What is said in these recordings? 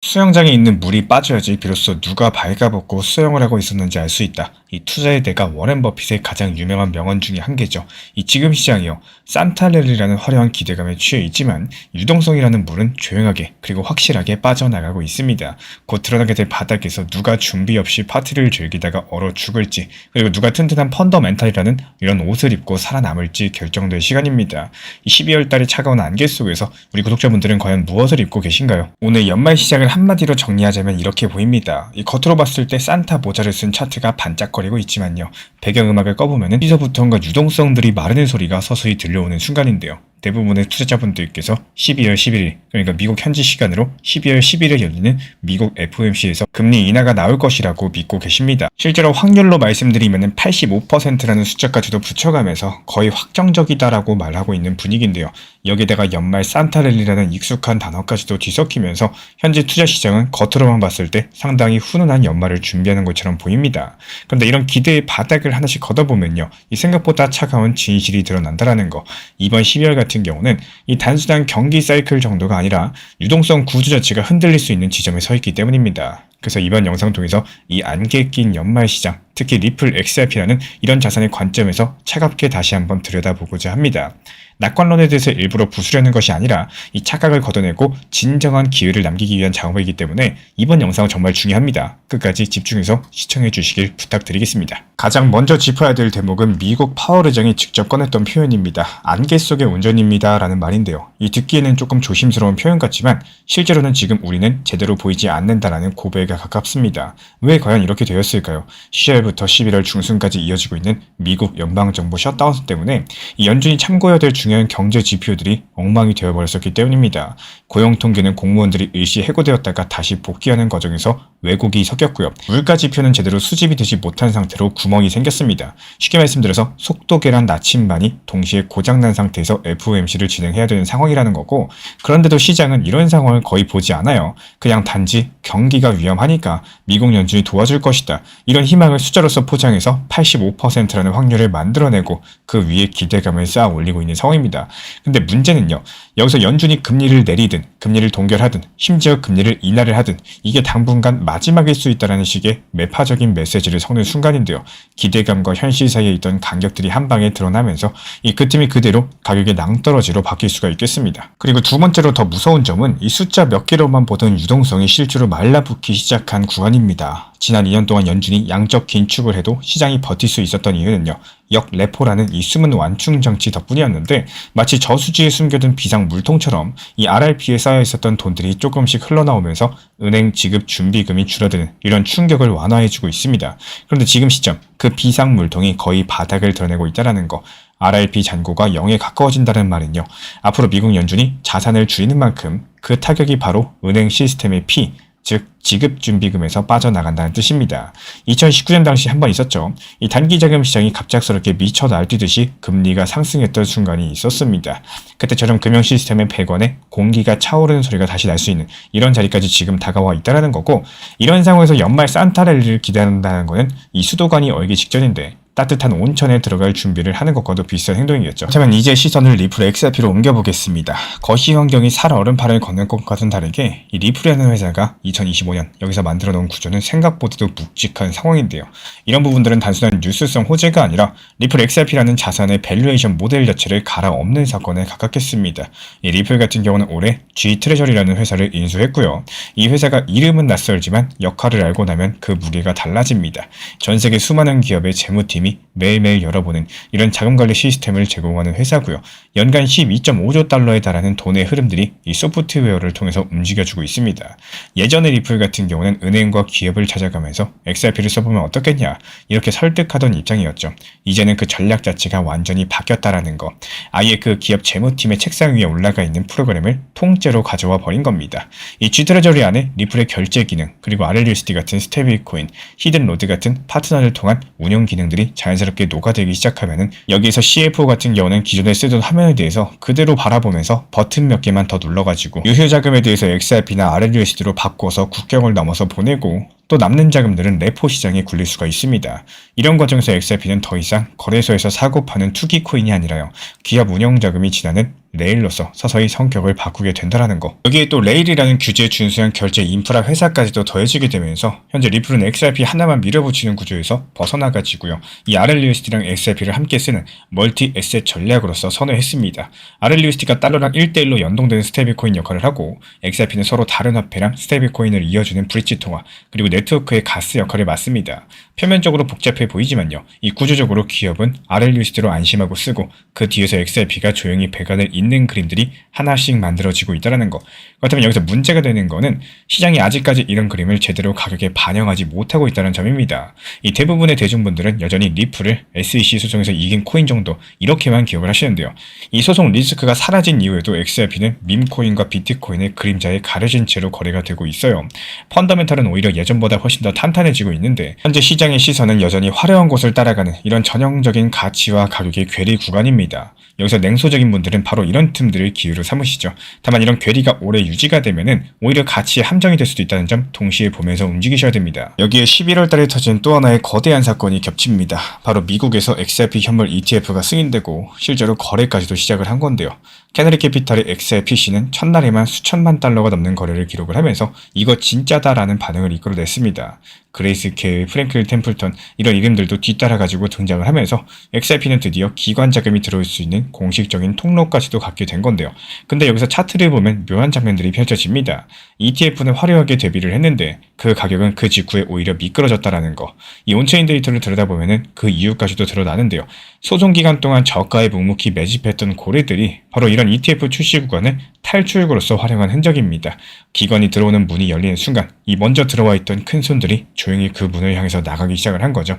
수영장에 있는 물이 빠져야지 비로소 누가 발가벗고 수영을 하고 있었는지 알 수 있다. 이 투자의 대가 워렌 버핏의 가장 유명한 명언 중에 한 개죠. 이 지금 시장이요. 산타랠리라는 화려한 기대감에 취해 있지만 유동성이라는 물은 조용하게 그리고 확실하게 빠져나가고 있습니다. 곧 드러나게 될 바닥에서 누가 준비 없이 파티를 즐기다가 얼어 죽을지 그리고 누가 튼튼한 펀더멘탈이라는 이런 옷을 입고 살아남을지 결정될 시간입니다. 이 12월 달의 차가운 안개 속에서 우리 구독자분들은 과연 무엇을 입고 계신가요? 오늘 연말 시장을 한마디로 정리하자면 이렇게 보입니다. 이 겉으로 봤을 때 산타 모자를 쓴 차트가 반짝거리고 있지만요. 배경음악을 꺼보면 어디서부턴가 유동성들이 마르는 소리가 서서히 들려오는 순간인데요. 대부분의 투자자분들께서 12월 11일, 그러니까 미국 현지 시간으로 12월 10일에 열리는 미국 FOMC에서 금리 인하가 나올 것이라고 믿고 계십니다. 실제로 확률로 말씀드리면 85%라는 숫자까지도 붙여가면서 거의 확정적이다라고 말하고 있는 분위기인데요. 여기다가 연말 산타랠리라는 익숙한 단어까지도 뒤섞이면서 현재 투자 시장은 겉으로만 봤을 때 상당히 훈훈한 연말을 준비하는 것처럼 보입니다. 그런데 이런 기대의 바닥을 하나씩 걷어보면요. 이 생각보다 차가운 진실이 드러난다라는 거. 이번 12월 같은 경우는 이 단순한 경기 사이클 정도가 아니라 유동성 구조 자체가 흔들릴 수 있는 지점에 서 있기 때문입니다. 그래서 이번 영상 통해서 이 안개 낀 연말 시장, 특히 리플 XRP라는 이런 자산의 관점에서 차갑게 다시 한번 들여다보고자 합니다. 낙관론에 대해서 일부러 부수려는 것이 아니라 이 착각을 걷어내고 진정한 기회를 남기기 위한 작업이기 때문에 이번 영상은 정말 중요합니다. 끝까지 집중해서 시청해 주시길 부탁드리겠습니다. 가장 먼저 짚어야 될 대목은 미국 파월 의장이 직접 꺼냈던 표현입니다. 안개 속의 운전입니다 라는 말인데요. 이 듣기에는 조금 조심스러운 표현 같지만 실제로는 지금 우리는 제대로 보이지 않는다라는 고백에 가깝습니다. 왜 과연 이렇게 되었을까요? 10월부터 11월 중순까지 이어지고 있는 미국 연방정부 셧다운 때문에 이 연준이 참고해야 될 중요한 경제 지표들이 엉망이 되어버렸었기 때문입니다. 고용통계는 공무원들이 일시 해고되었다가 다시 복귀하는 과정에서 왜곡이 섞였고요. 물가 지표는 제대로 수집이 되지 못한 상태로 구멍이 생겼습니다. 쉽게 말씀드려서 속도 계란 나침반이 동시에 고장난 상태에서 FOMC를 진행해야 되는 상황이라는 거고, 그런데도 시장은 이런 상황을 거의 보지 않아요. 그냥 단지 경기가 위험하니까 미국 연준이 도와줄 것이다. 이런 희망을 숫자로서 포장해서 85%라는 확률을 만들어내고 그 위에 기대감을 쌓아 올리고 있는 상황입니다. 근데 문제는요. 여기서 연준이 금리를 내리든 금리를 동결하든 심지어 금리를 인하를 하든 이게 당분간 마지막일 수 있다는 식의 매파적인 메시지를 섞는 순간인데요. 기대감과 현실 사이에 있던 간격들이 한 방에 드러나면서 그 틈이 그대로 가격의 낭떠러지로 바뀔 수가 있겠습니다. 그리고 두 번째로 더 무서운 점은 이 숫자 몇 개로만 보던 유동성이 실제로 말라붙기 시작한 구간입니다. 지난 2년 동안 연준이 양적 긴축을 해도 시장이 버틸 수 있었던 이유는요. 역레포라는 이 숨은 완충 장치 덕분이었는데 마치 저수지에 숨겨둔 비상 물통처럼 이 RRP에 쌓여 있었던 돈들이 조금씩 흘러나오면서 은행 지급 준비금이 줄어드는 이런 충격을 완화해주고 있습니다. 그런데 지금 시점 그 비상 물통이 거의 바닥을 드러내고 있다는 거. RRP 잔고가 0에 가까워진다는 말은요. 앞으로 미국 연준이 자산을 줄이는 만큼 그 타격이 바로 은행 시스템의 피, 즉 지급준비금에서 빠져나간다는 뜻입니다. 2019년 당시 한 번 있었죠. 이 단기자금 시장이 갑작스럽게 미쳐 날뛰듯이 금리가 상승했던 순간이 있었습니다. 그때처럼 금융 시스템의 배관에 공기가 차오르는 소리가 다시 날 수 있는 이런 자리까지 지금 다가와 있다는 거고, 이런 상황에서 연말 산타랠리를 기대한다는 것은 이 수도관이 얼기 직전인데 따뜻한 온천에 들어갈 준비를 하는 것과도 비슷한 행동이겠죠. 그렇다면 이제 시선을 리플 XRP로 옮겨보겠습니다. 거시 환경이 살얼음판을 걷는 것과는 다르게 이 리플이라는 회사가 2025년 여기서 만들어 놓은 구조는 생각보다도 묵직한 상황인데요. 이런 부분들은 단순한 뉴스성 호재가 아니라 리플 XRP라는 자산의 밸류에이션 모델 자체를 갈아엎는 사건에 가깝겠습니다. 이 리플 같은 경우는 올해 G 트레저리라는 회사를 인수했고요. 이 회사가 이름은 낯설지만 역할을 알고 나면 그 무게가 달라집니다. 전 세계 수많은 기업의 재무팀이 매일매일 열어보는 이런 자금관리 시스템을 제공하는 회사고요. 연간 12.5조 달러에 달하는 돈의 흐름들이 이 소프트웨어를 통해서 움직여주고 있습니다. 예전의 리플 같은 경우는 은행과 기업을 찾아가면서 XRP를 써보면 어떻겠냐 이렇게 설득하던 입장이었죠. 이제는 그 전략 자체가 완전히 바뀌었다라는 거. 아예 그 기업 재무팀의 책상 위에 올라가 있는 프로그램을 통째로 가져와 버린 겁니다. 이 G트레저리 안에 리플의 결제 기능, 그리고 RLUSD 같은 스테이블 코인, 히든로드 같은 파트너를 통한 운영 기능들이 자연스럽게 녹아들기 시작하면은 여기에서 CFO 같은 경우는 기존에 쓰던 화면에 대해서 그대로 바라보면서 버튼 몇 개만 더 눌러가지고 유효 자금에 대해서 XRP나 RLUSD로 바꿔서 국경을 넘어서 보내고 또 남는 자금들은 레포 시장에 굴릴 수가 있습니다. 이런 과정에서 XRP는 더 이상 거래소에서 사고 파는 투기 코인이 아니라요. 기업 운영 자금이 지나는 레일로서 서서히 성격을 바꾸게 된다는 거. 여기에 또 레일이라는 규제에 준수한 결제 인프라 회사까지도 더해지게 되면서 현재 리플은 XRP 하나만 밀어붙이는 구조에서 벗어나가지고요. 이 RLUSD랑 XRP를 함께 쓰는 멀티 에셋 전략으로서 선회했습니다. RLUSD가 달러랑 1대1로 연동되는 스테이블코인 역할을 하고 XRP는 서로 다른 화폐랑 스테이블코인을 이어주는 브릿지 통화 그리고 네트워크의 가스 역할을 맡습니다. 표면적으로 복잡해 보이지만요. 이 구조적으로 기업은 RLUSD로 안심하고 쓰고 그 뒤에서 XRP가 조용히 배관을 잇는 그림들이 하나씩 만들어지고 있다는 거. 그렇다면 여기서 문제가 되는 거는 시장이 아직까지 이런 그림을 제대로 가격에 반영하지 못하고 있다는 점입니다. 이 대부분의 대중분들은 여전히 리플을 SEC 소송에서 이긴 코인 정도 이렇게만 기억을 하시는데요. 이 소송 리스크가 사라진 이후에도 XRP는 밈코인과 비트코인의 그림자에 가려진 채로 거래가 되고 있어요. 펀더멘탈은 오히려 예전보다 훨씬 더 탄탄해지고 있는데 현재 시장의 시선은 여전히 화려한 곳을 따라가는 이런 전형적인 가치와 가격의 괴리 구간입니다. 여기서 냉소적인 분들은 바로 이런 틈들을 기회로 삼으시죠. 다만 이런 괴리가 오래 유지가 되면은 오히려 가치에 함정이 될 수도 있다는 점 동시에 보면서 움직이셔야 됩니다. 여기에 11월 달에 터진 또 하나의 거대한 사건이 겹칩니다. 바로 미국에서 XRP 현물 ETF가 승인되고 실제로 거래까지도 시작을 한 건데요. 캐너리 캐피탈의 XRPC는 첫날에만 수천만 달러가 넘는 거래를 기록을 하면서 이거 진짜다라는 반응을 이끌어냈습니다. 그레이스 케이, 프랭클 템플턴 이런 이름들도 뒤따라가지고 등장을 하면서 XRP는 드디어 기관 자금이 들어올 수 있는 공식적인 통로까지도 갖게 된 건데요. 근데 여기서 차트를 보면 묘한 장면들이 펼쳐집니다. ETF는 화려하게 데뷔를 했는데 그 가격은 그 직후에 오히려 미끄러졌다라는 거. 이 온체인 데이터를 들여다보면 그 이유까지도 드러나는데요. 소송 기간 동안 저가에 묵묵히 매집했던 고래들이 바로 이런 ETF 출시 구간을 탈출구로서 활용한 흔적입니다. 기관이 들어오는 문이 열리는 순간 이 먼저 들어와 있던 큰 손들이 조용히 그 문을 향해서 나가기 시작을 한 거죠.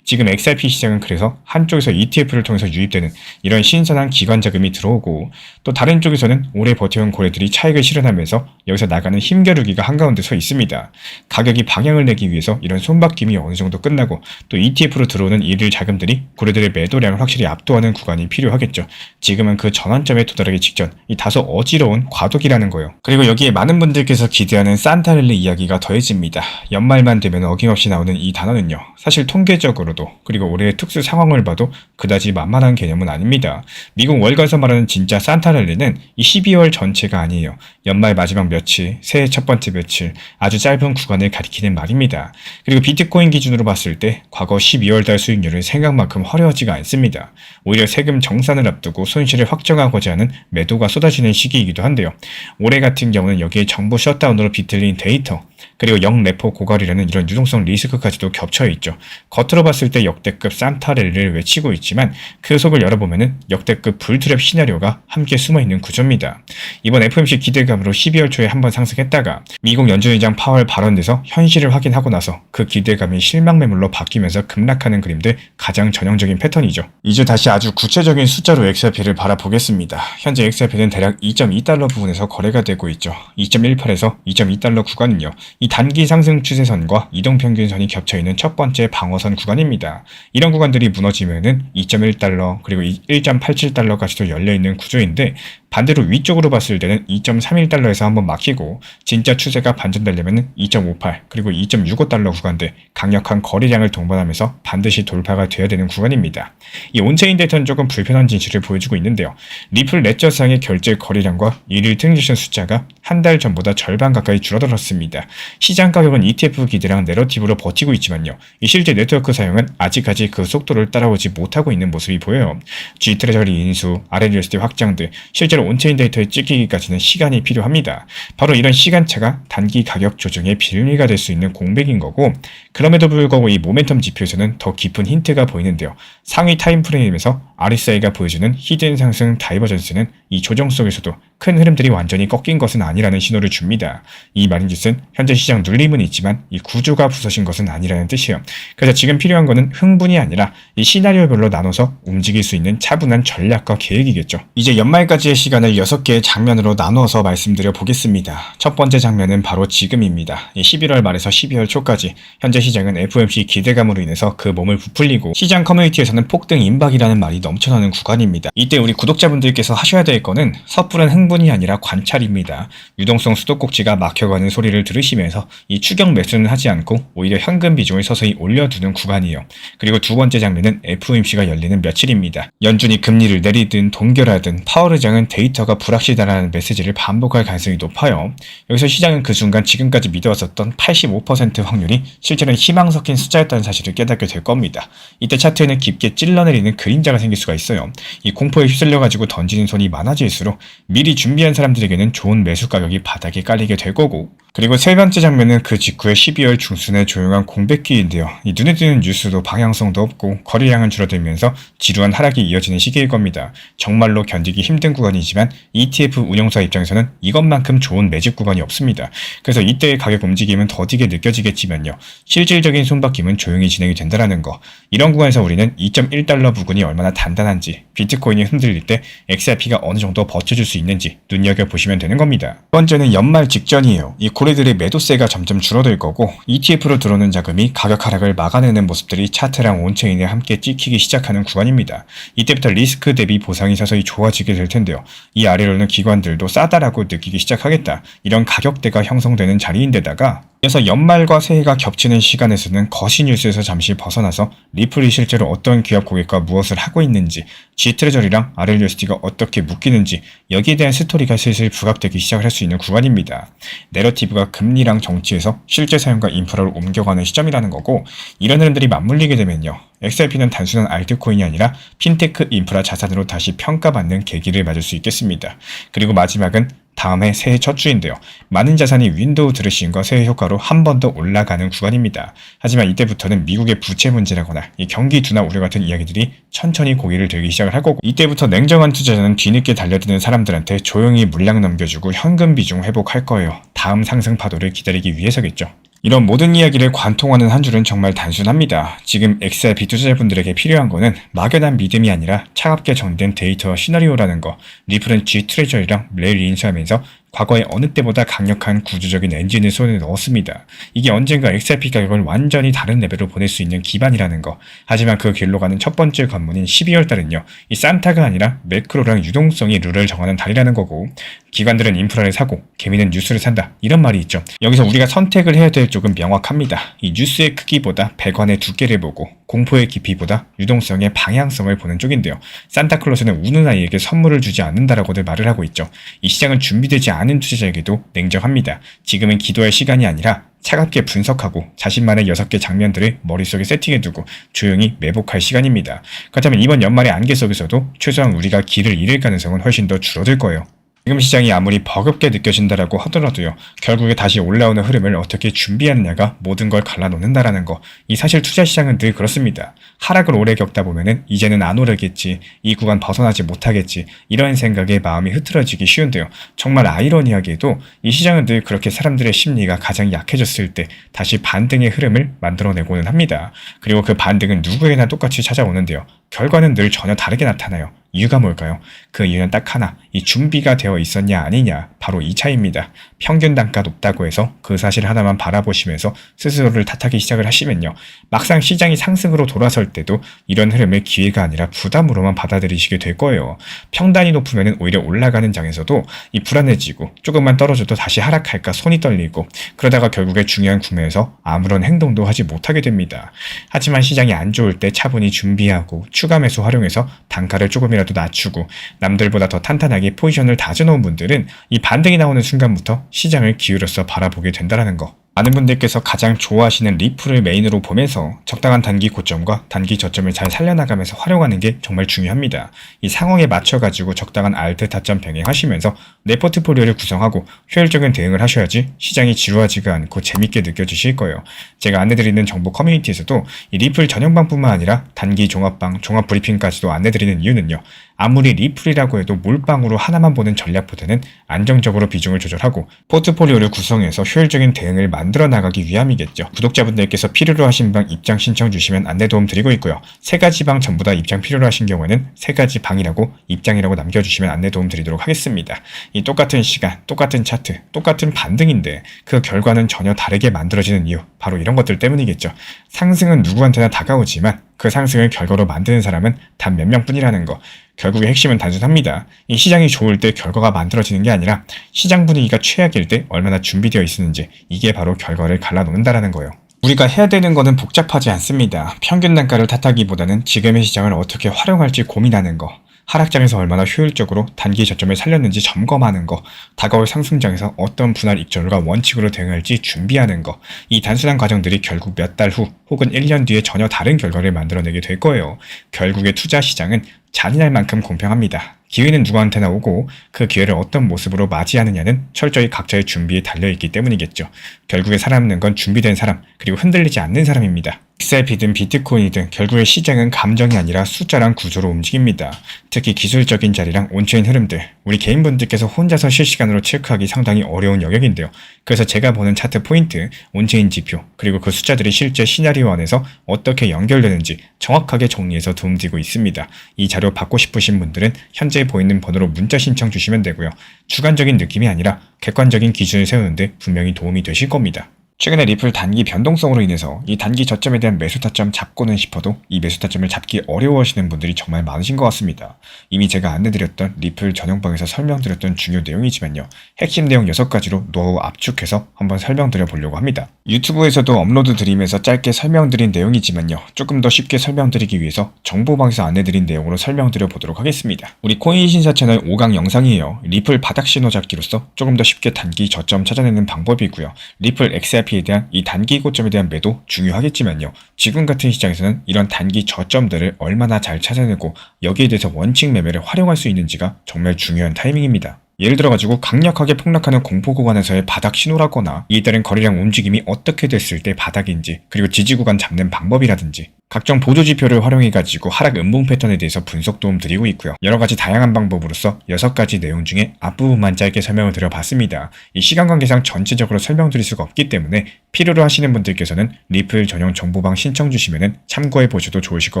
지금 XRP 시장은 그래서 한쪽에서 ETF를 통해서 유입되는 이런 신선한 기관 자금이 들어오고 또 다른 쪽에서는 오래 버텨온 고래들이 차익을 실현하면서 여기서 나가는 힘겨루기가 한가운데 서 있습니다. 가격이 방향을 내기 위해서 이런 손바뀜이 어느 정도 끝나고 또 ETF로 들어오는 일일 자금들이 고래들의 매도량을 확실히 압도하는 구간이 필요하겠죠. 지금은 그 전환점에 도달하기 직전 이 다소 어지러운 과도기라는 거예요. 그리고 여기에 많은 분들께서 기대하는 산타랠리 이야기가 더해집니다. 연말만 되면 어김없이 나오는 이 단어는요. 사실 통계적으로 그리고 올해의 특수 상황을 봐도 그다지 만만한 개념은 아닙니다. 미국 월가에서 말하는 진짜 산타랠리는 이 12월 전체가 아니에요. 연말 마지막 며칠, 새해 첫 번째 며칠, 아주 짧은 구간을 가리키는 말입니다. 그리고 비트코인 기준으로 봤을 때 과거 12월 달 수익률은 생각만큼 화려하지가 않습니다. 오히려 세금 정산을 앞두고 손실을 확정하고자 하는 매도가 쏟아지는 시기이기도 한데요. 올해 같은 경우는 여기에 정부 셧다운으로 비틀린 데이터, 그리고 영레포 고갈이라는 이런 유동성 리스크까지도 겹쳐있죠. 겉으로 봤을 때 역대급 산타랠리를 외치고 있지만 그 속을 열어보면 역대급 불트랩 시나리오가 함께 숨어있는 구조입니다. 이번 FOMC 기대감으로 12월 초에 한번 상승했다가 미국 연준의장 파월 발언에서 현실을 확인하고 나서 그 기대감이 실망 매물로 바뀌면서 급락하는 그림들 가장 전형적인 패턴이죠. 이제 다시 아주 구체적인 숫자로 XRP를 바라보겠습니다. 현재 XRP는 대략 2.2달러 부분에서 거래가 되고 있죠. 2.18에서 2.2달러 구간은요. 이 단기 상승 추세선과 이동평균선이 겹쳐있는 첫 번째 방어선 구간입니다. 이런 구간들이 무너지면은 2.1달러 그리고 1.87달러까지도 열려있는 구조인데 반대로 위쪽으로 봤을 때는 2.31달러에서 한번 막히고 진짜 추세가 반전되려면 2.58 그리고 2.65달러 구간들 강력한 거래량을 동반하면서 반드시 돌파가 돼야 되는 구간입니다. 이 온체인 데이터는 조금 불편한 진실을 보여주고 있는데요. 리플 레저상의 결제 거래량과 일일 트랜잭션 숫자가 한 달 전보다 절반 가까이 줄어들었습니다. 시장 가격은 ETF 기대랑 내러티브로 버티고 있지만요. 이 실제 네트워크 사용은 아직까지 그 속도를 따라오지 못하고 있는 모습이 보여요. G트레저리 인수, RLUSD 확장 등 실제로 온체인 데이터에 찍히기까지는 시간이 필요합니다. 바로 이런 시간차가 단기 가격 조정의 빌미가 될 수 있는 공백인 거고 그럼에도 불구하고 이 모멘텀 지표에서는 더 깊은 힌트가 보이는데요. 상위 타임프레임에서 RSI가 보여주는 히든 상승 다이버전스는 이 조정 속에서도 큰 흐름들이 완전히 꺾인 것은 아니라는 신호를 줍니다. 이 말인즉슨 현재 시장 눌림은 있지만 이 구조가 부서진 것은 아니라는 뜻이에요. 그래서 지금 필요한 것은 흥분이 아니라 이 시나리오별로 나눠서 움직일 수 있는 차분한 전략과 계획이겠죠. 이제 연말까지의 시간을 6개의 장면으로 나누어서 말씀드려 보겠습니다. 첫 번째 장면은 바로 지금입니다. 11월 말에서 12월 초까지 현재 시장은 FOMC 기대감으로 인해서 그 몸을 부풀리고 시장 커뮤니티에서는 폭등 임박이라는 말이 넘쳐나는 구간입니다. 이때 우리 구독자분들께서 하셔야 될 거는 섣부른 흥분 행운이 아니라 관찰입니다. 유동성 수도꼭지가 막혀가는 소리를 들으시면서 이 추격 매수는 하지 않고 오히려 현금 비중을 서서히 올려두는 구간이에요. 그리고 두 번째 장면은 FOMC가 열리는 며칠입니다. 연준이 금리를 내리든 동결하든 파월 의장은 데이터가 불확실하다는 메시지를 반복할 가능성이 높아요. 여기서 시장은 그 순간 지금까지 믿어왔었던 85% 확률이 실제로는 희망 섞인 숫자였다는 사실을 깨닫게 될 겁니다. 이때 차트에는 깊게 찔러내리는 그림자가 생길 수가 있어요. 이 공포에 휩쓸려가지고 던지는 손이 많아질수록 미리 준비한 사람들에게는 좋은 매수 가격이 바닥에 깔리게 될 거고, 그리고 세 번째 장면은 그 직후의 12월 중순의 조용한 공백기인데요. 이 눈에 띄는 뉴스도 방향성도 없고 거래량은 줄어들면서 지루한 하락이 이어지는 시기일 겁니다. 정말로 견디기 힘든 구간이지만 ETF 운용사 입장에서는 이것만큼 좋은 매집 구간이 없습니다. 그래서 이때의 가격 움직임은 더디게 느껴지겠지만요. 실질적인 손바뀜은 조용히 진행이 된다는 거. 이런 구간에서 우리는 2.1달러 부근이 얼마나 단단한지, 비트코인이 흔들릴 때 XRP가 어느 정도 버텨줄 수 있는지 눈여겨보시면 되는 겁니다. 두 번째는 연말 직전이에요. 이 고래들의 매도세가 점점 줄어들 거고 ETF로 들어오는 자금이 가격 하락을 막아내는 모습들이 차트랑 온체인에 함께 찍히기 시작하는 구간입니다. 이때부터 리스크 대비 보상이 서서히 좋아지게 될 텐데요. 이 아래로는 기관들도 싸다라고 느끼기 시작하겠다. 이런 가격대가 형성되는 자리인데다가 그래서 연말과 새해가 겹치는 시간에서는 거시 뉴스에서 잠시 벗어나서 리플이 실제로 어떤 기업 고객과 무엇을 하고 있는지, G트레저리랑 RLUSD가 어떻게 묶이는지 여기에 대한 스토리가 슬슬 부각되기 시작을 할 수 있는 구간입니다. 내러티브가 금리랑 정치에서 실제 사용과 인프라로 옮겨가는 시점이라는 거고, 이런 흐름들이 맞물리게 되면요. XRP는 단순한 알트코인이 아니라 핀테크 인프라 자산으로 다시 평가받는 계기를 맞을 수 있겠습니다. 그리고 마지막은 다음해 새해 첫 주인데요. 많은 자산이 윈도우 드레싱과 새해 효과로 한 번 더 올라가는 구간입니다. 하지만 이때부터는 미국의 부채 문제라거나 이 경기 둔화 우려 같은 이야기들이 천천히 고개를 들기 시작을 할 거고, 이때부터 냉정한 투자자는 뒤늦게 달려드는 사람들한테 조용히 물량 넘겨주고 현금 비중 회복할 거예요. 다음 상승 파도를 기다리기 위해서겠죠. 이런 모든 이야기를 관통하는 한 줄은 정말 단순합니다. 지금 XRP 투자자분들에게 필요한 거는 막연한 믿음이 아니라 차갑게 정된 데이터와 시나리오라는 거. 리플은 G트레저리랑 레일 인수하면서 과거의 어느 때보다 강력한 구조적인 엔진을 손에 넣었습니다. 이게 언젠가 XRP 가격을 완전히 다른 레벨로 보낼 수 있는 기반이라는 거. 하지만 그 길로 가는 첫 번째 관문인 12월 달은요. 이 산타가 아니라 매크로랑 유동성이 룰을 정하는 달이라는 거고, 기관들은 인프라를 사고 개미는 뉴스를 산다. 이런 말이 있죠. 여기서 우리가 선택을 해야 될 쪽은 명확합니다. 이 뉴스의 크기보다 배관의 두께를 보고 공포의 깊이보다 유동성의 방향성을 보는 쪽인데요. 산타클로스는 우는 아이에게 선물을 주지 않는다라고들 말을 하고 있죠. 이 시장은 준비되지 않은 투자자에게도 냉정합니다. 지금은 기도할 시간이 아니라 차갑게 분석하고 자신만의 6개 장면들을 머릿속에 세팅해두고 조용히 매복할 시간입니다. 그렇다면 이번 연말의 안개 속에서도 최소한 우리가 길을 잃을 가능성은 훨씬 더 줄어들 거예요. 지금 시장이 아무리 버겁게 느껴진다라고 하더라도요. 결국에 다시 올라오는 흐름을 어떻게 준비하느냐가 모든 걸 갈라놓는다라는 거. 이 사실 투자 시장은 늘 그렇습니다. 하락을 오래 겪다 보면은 이제는 안 오르겠지, 이 구간 벗어나지 못하겠지, 이런 생각에 마음이 흐트러지기 쉬운데요. 정말 아이러니하게도 이 시장은 늘 그렇게 사람들의 심리가 가장 약해졌을 때 다시 반등의 흐름을 만들어내고는 합니다. 그리고 그 반등은 누구에게나 똑같이 찾아오는데요. 결과는 늘 전혀 다르게 나타나요. 이유가 뭘까요? 그 이유는 딱 하나, 이 준비가 되어 있었냐 아니냐, 바로 이 차이입니다. 평균 단가 높다고 해서 그 사실 하나만 바라보시면서 스스로를 탓하기 시작을 하시면요. 막상 시장이 상승으로 돌아설 때도 이런 흐름을 기회가 아니라 부담으로만 받아들이시게 될 거예요. 평단이 높으면 오히려 올라가는 장에서도 이 불안해지고 조금만 떨어져도 다시 하락할까 손이 떨리고, 그러다가 결국에 중요한 구매에서 아무런 행동도 하지 못하게 됩니다. 하지만 시장이 안 좋을 때 차분히 준비하고 추가 매수 활용해서 단가를 조금이라도 낮추고 남들보다 더 탄탄하게 포지션을 다져놓은 분들은 이 반등이 나오는 순간부터 시장을 기울여서 바라보게 된다는 거. 많은 분들께서 가장 좋아하시는 리플을 메인으로 보면서 적당한 단기 고점과 단기 저점을 잘 살려나가면서 활용하는 게 정말 중요합니다. 이 상황에 맞춰가지고 적당한 알트 타점 병행하시면서 내 포트폴리오를 구성하고 효율적인 대응을 하셔야지 시장이 지루하지가 않고 재밌게 느껴지실 거예요. 제가 안내드리는 정보 커뮤니티에서도 이 리플 전용방뿐만 아니라 단기 종합방, 종합 브리핑까지도 안내드리는 이유는요. 아무리 리플이라고 해도 몰빵으로 하나만 보는 전략보다는 안정적으로 비중을 조절하고 포트폴리오를 구성해서 효율적인 대응을 만들어 나가기 위함이겠죠. 구독자분들께서 필요로 하신 방 입장 신청 주시면 안내 도움 드리고 있고요. 3가지 방 전부 다 입장 필요로 하신 경우에는 3가지 방이라고 입장이라고 남겨주시면 안내 도움 드리도록 하겠습니다. 이 똑같은 시간, 똑같은 차트, 똑같은 반등인데 그 결과는 전혀 다르게 만들어지는 이유, 바로 이런 것들 때문이겠죠. 상승은 누구한테나 다가오지만 그 상승을 결과로 만드는 사람은 단 몇 명뿐이라는 거. 결국의 핵심은 단순합니다. 이 시장이 좋을 때 결과가 만들어지는 게 아니라 시장 분위기가 최악일 때 얼마나 준비되어 있었는지, 이게 바로 결과를 갈라놓는다라는 거예요. 우리가 해야 되는 거는 복잡하지 않습니다. 평균 단가를 탓하기보다는 지금의 시장을 어떻게 활용할지 고민하는 거, 하락장에서 얼마나 효율적으로 단기 저점을 살렸는지 점검하는 거, 다가올 상승장에서 어떤 분할 익절과 원칙으로 대응할지 준비하는 거, 이 단순한 과정들이 결국 몇 달 후 혹은 1년 뒤에 전혀 다른 결과를 만들어내게 될 거예요. 결국에 투자 시장은 잔인할 만큼 공평합니다. 기회는 누구한테나 오고 그 기회를 어떤 모습으로 맞이하느냐는 철저히 각자의 준비에 달려있기 때문이겠죠. 결국에 살아남는 건 준비된 사람, 그리고 흔들리지 않는 사람입니다. XRP든 비트코인이든 결국에 시장은 감정이 아니라 숫자랑 구조로 움직입니다. 특히 기술적인 자리랑 온체인 흐름들, 우리 개인분들께서 혼자서 실시간으로 체크하기 상당히 어려운 영역인데요. 그래서 제가 보는 차트 포인트, 온체인 지표, 그리고 그 숫자들이 실제 시나리오 안에서 어떻게 연결되는지 정확하게 정리해서 도움드리고 있습니다. 이 자료 받고 싶으신 분들은 현재 보이는 번호로 문자 신청 주시면 되고요. 주관적인 느낌이 아니라 객관적인 기준을 세우는데 분명히 도움이 되실 겁니다. 최근에 리플 단기 변동성으로 인해서 이 단기 저점에 대한 매수 타점 잡고는 싶어도 이 매수 타점을 잡기 어려워하시는 분들이 정말 많으신 것 같습니다. 이미 제가 안내드렸던 리플 전용방에서 설명드렸던 중요 내용이지만요. 핵심 내용 6가지로 노하우 압축해서 한번 설명드려 보려고 합니다. 유튜브에서도 업로드 드리면서 짧게 설명드린 내용이지만요. 조금 더 쉽게 설명드리기 위해서 정보방에서 안내드린 내용으로 설명드려 보도록 하겠습니다. 우리 코인 신사 채널 5강 영상이에요. 리플 바닥 신호 잡기로서 조금 더 쉽게 단기 저점 찾아내는 방법이고요. 리플 XRP에 대한 이 단기 고점에 대한 매도 중요하겠지만요. 지금 같은 시장에서는 이런 단기 저점들을 얼마나 잘 찾아내고 여기에 대해서 원칙 매매를 활용할 수 있는지가 정말 중요한 타이밍입니다. 예를 들어가지고 강력하게 폭락하는 공포 구간에서의 바닥 신호라거나 이에 따른 거래량 움직임이 어떻게 됐을 때 바닥인지, 그리고 지지 구간 잡는 방법이라든지 각종 보조지표를 활용해가지고 하락 음봉 패턴에 대해서 분석 도움 드리고 있고요. 여러가지 다양한 방법으로서 6가지 내용 중에 앞부분만 짧게 설명을 드려봤습니다. 이 시간 관계상 전체적으로 설명드릴 수가 없기 때문에 필요로 하시는 분들께서는 리플 전용 정보방 신청 주시면 참고해 보셔도 좋으실 것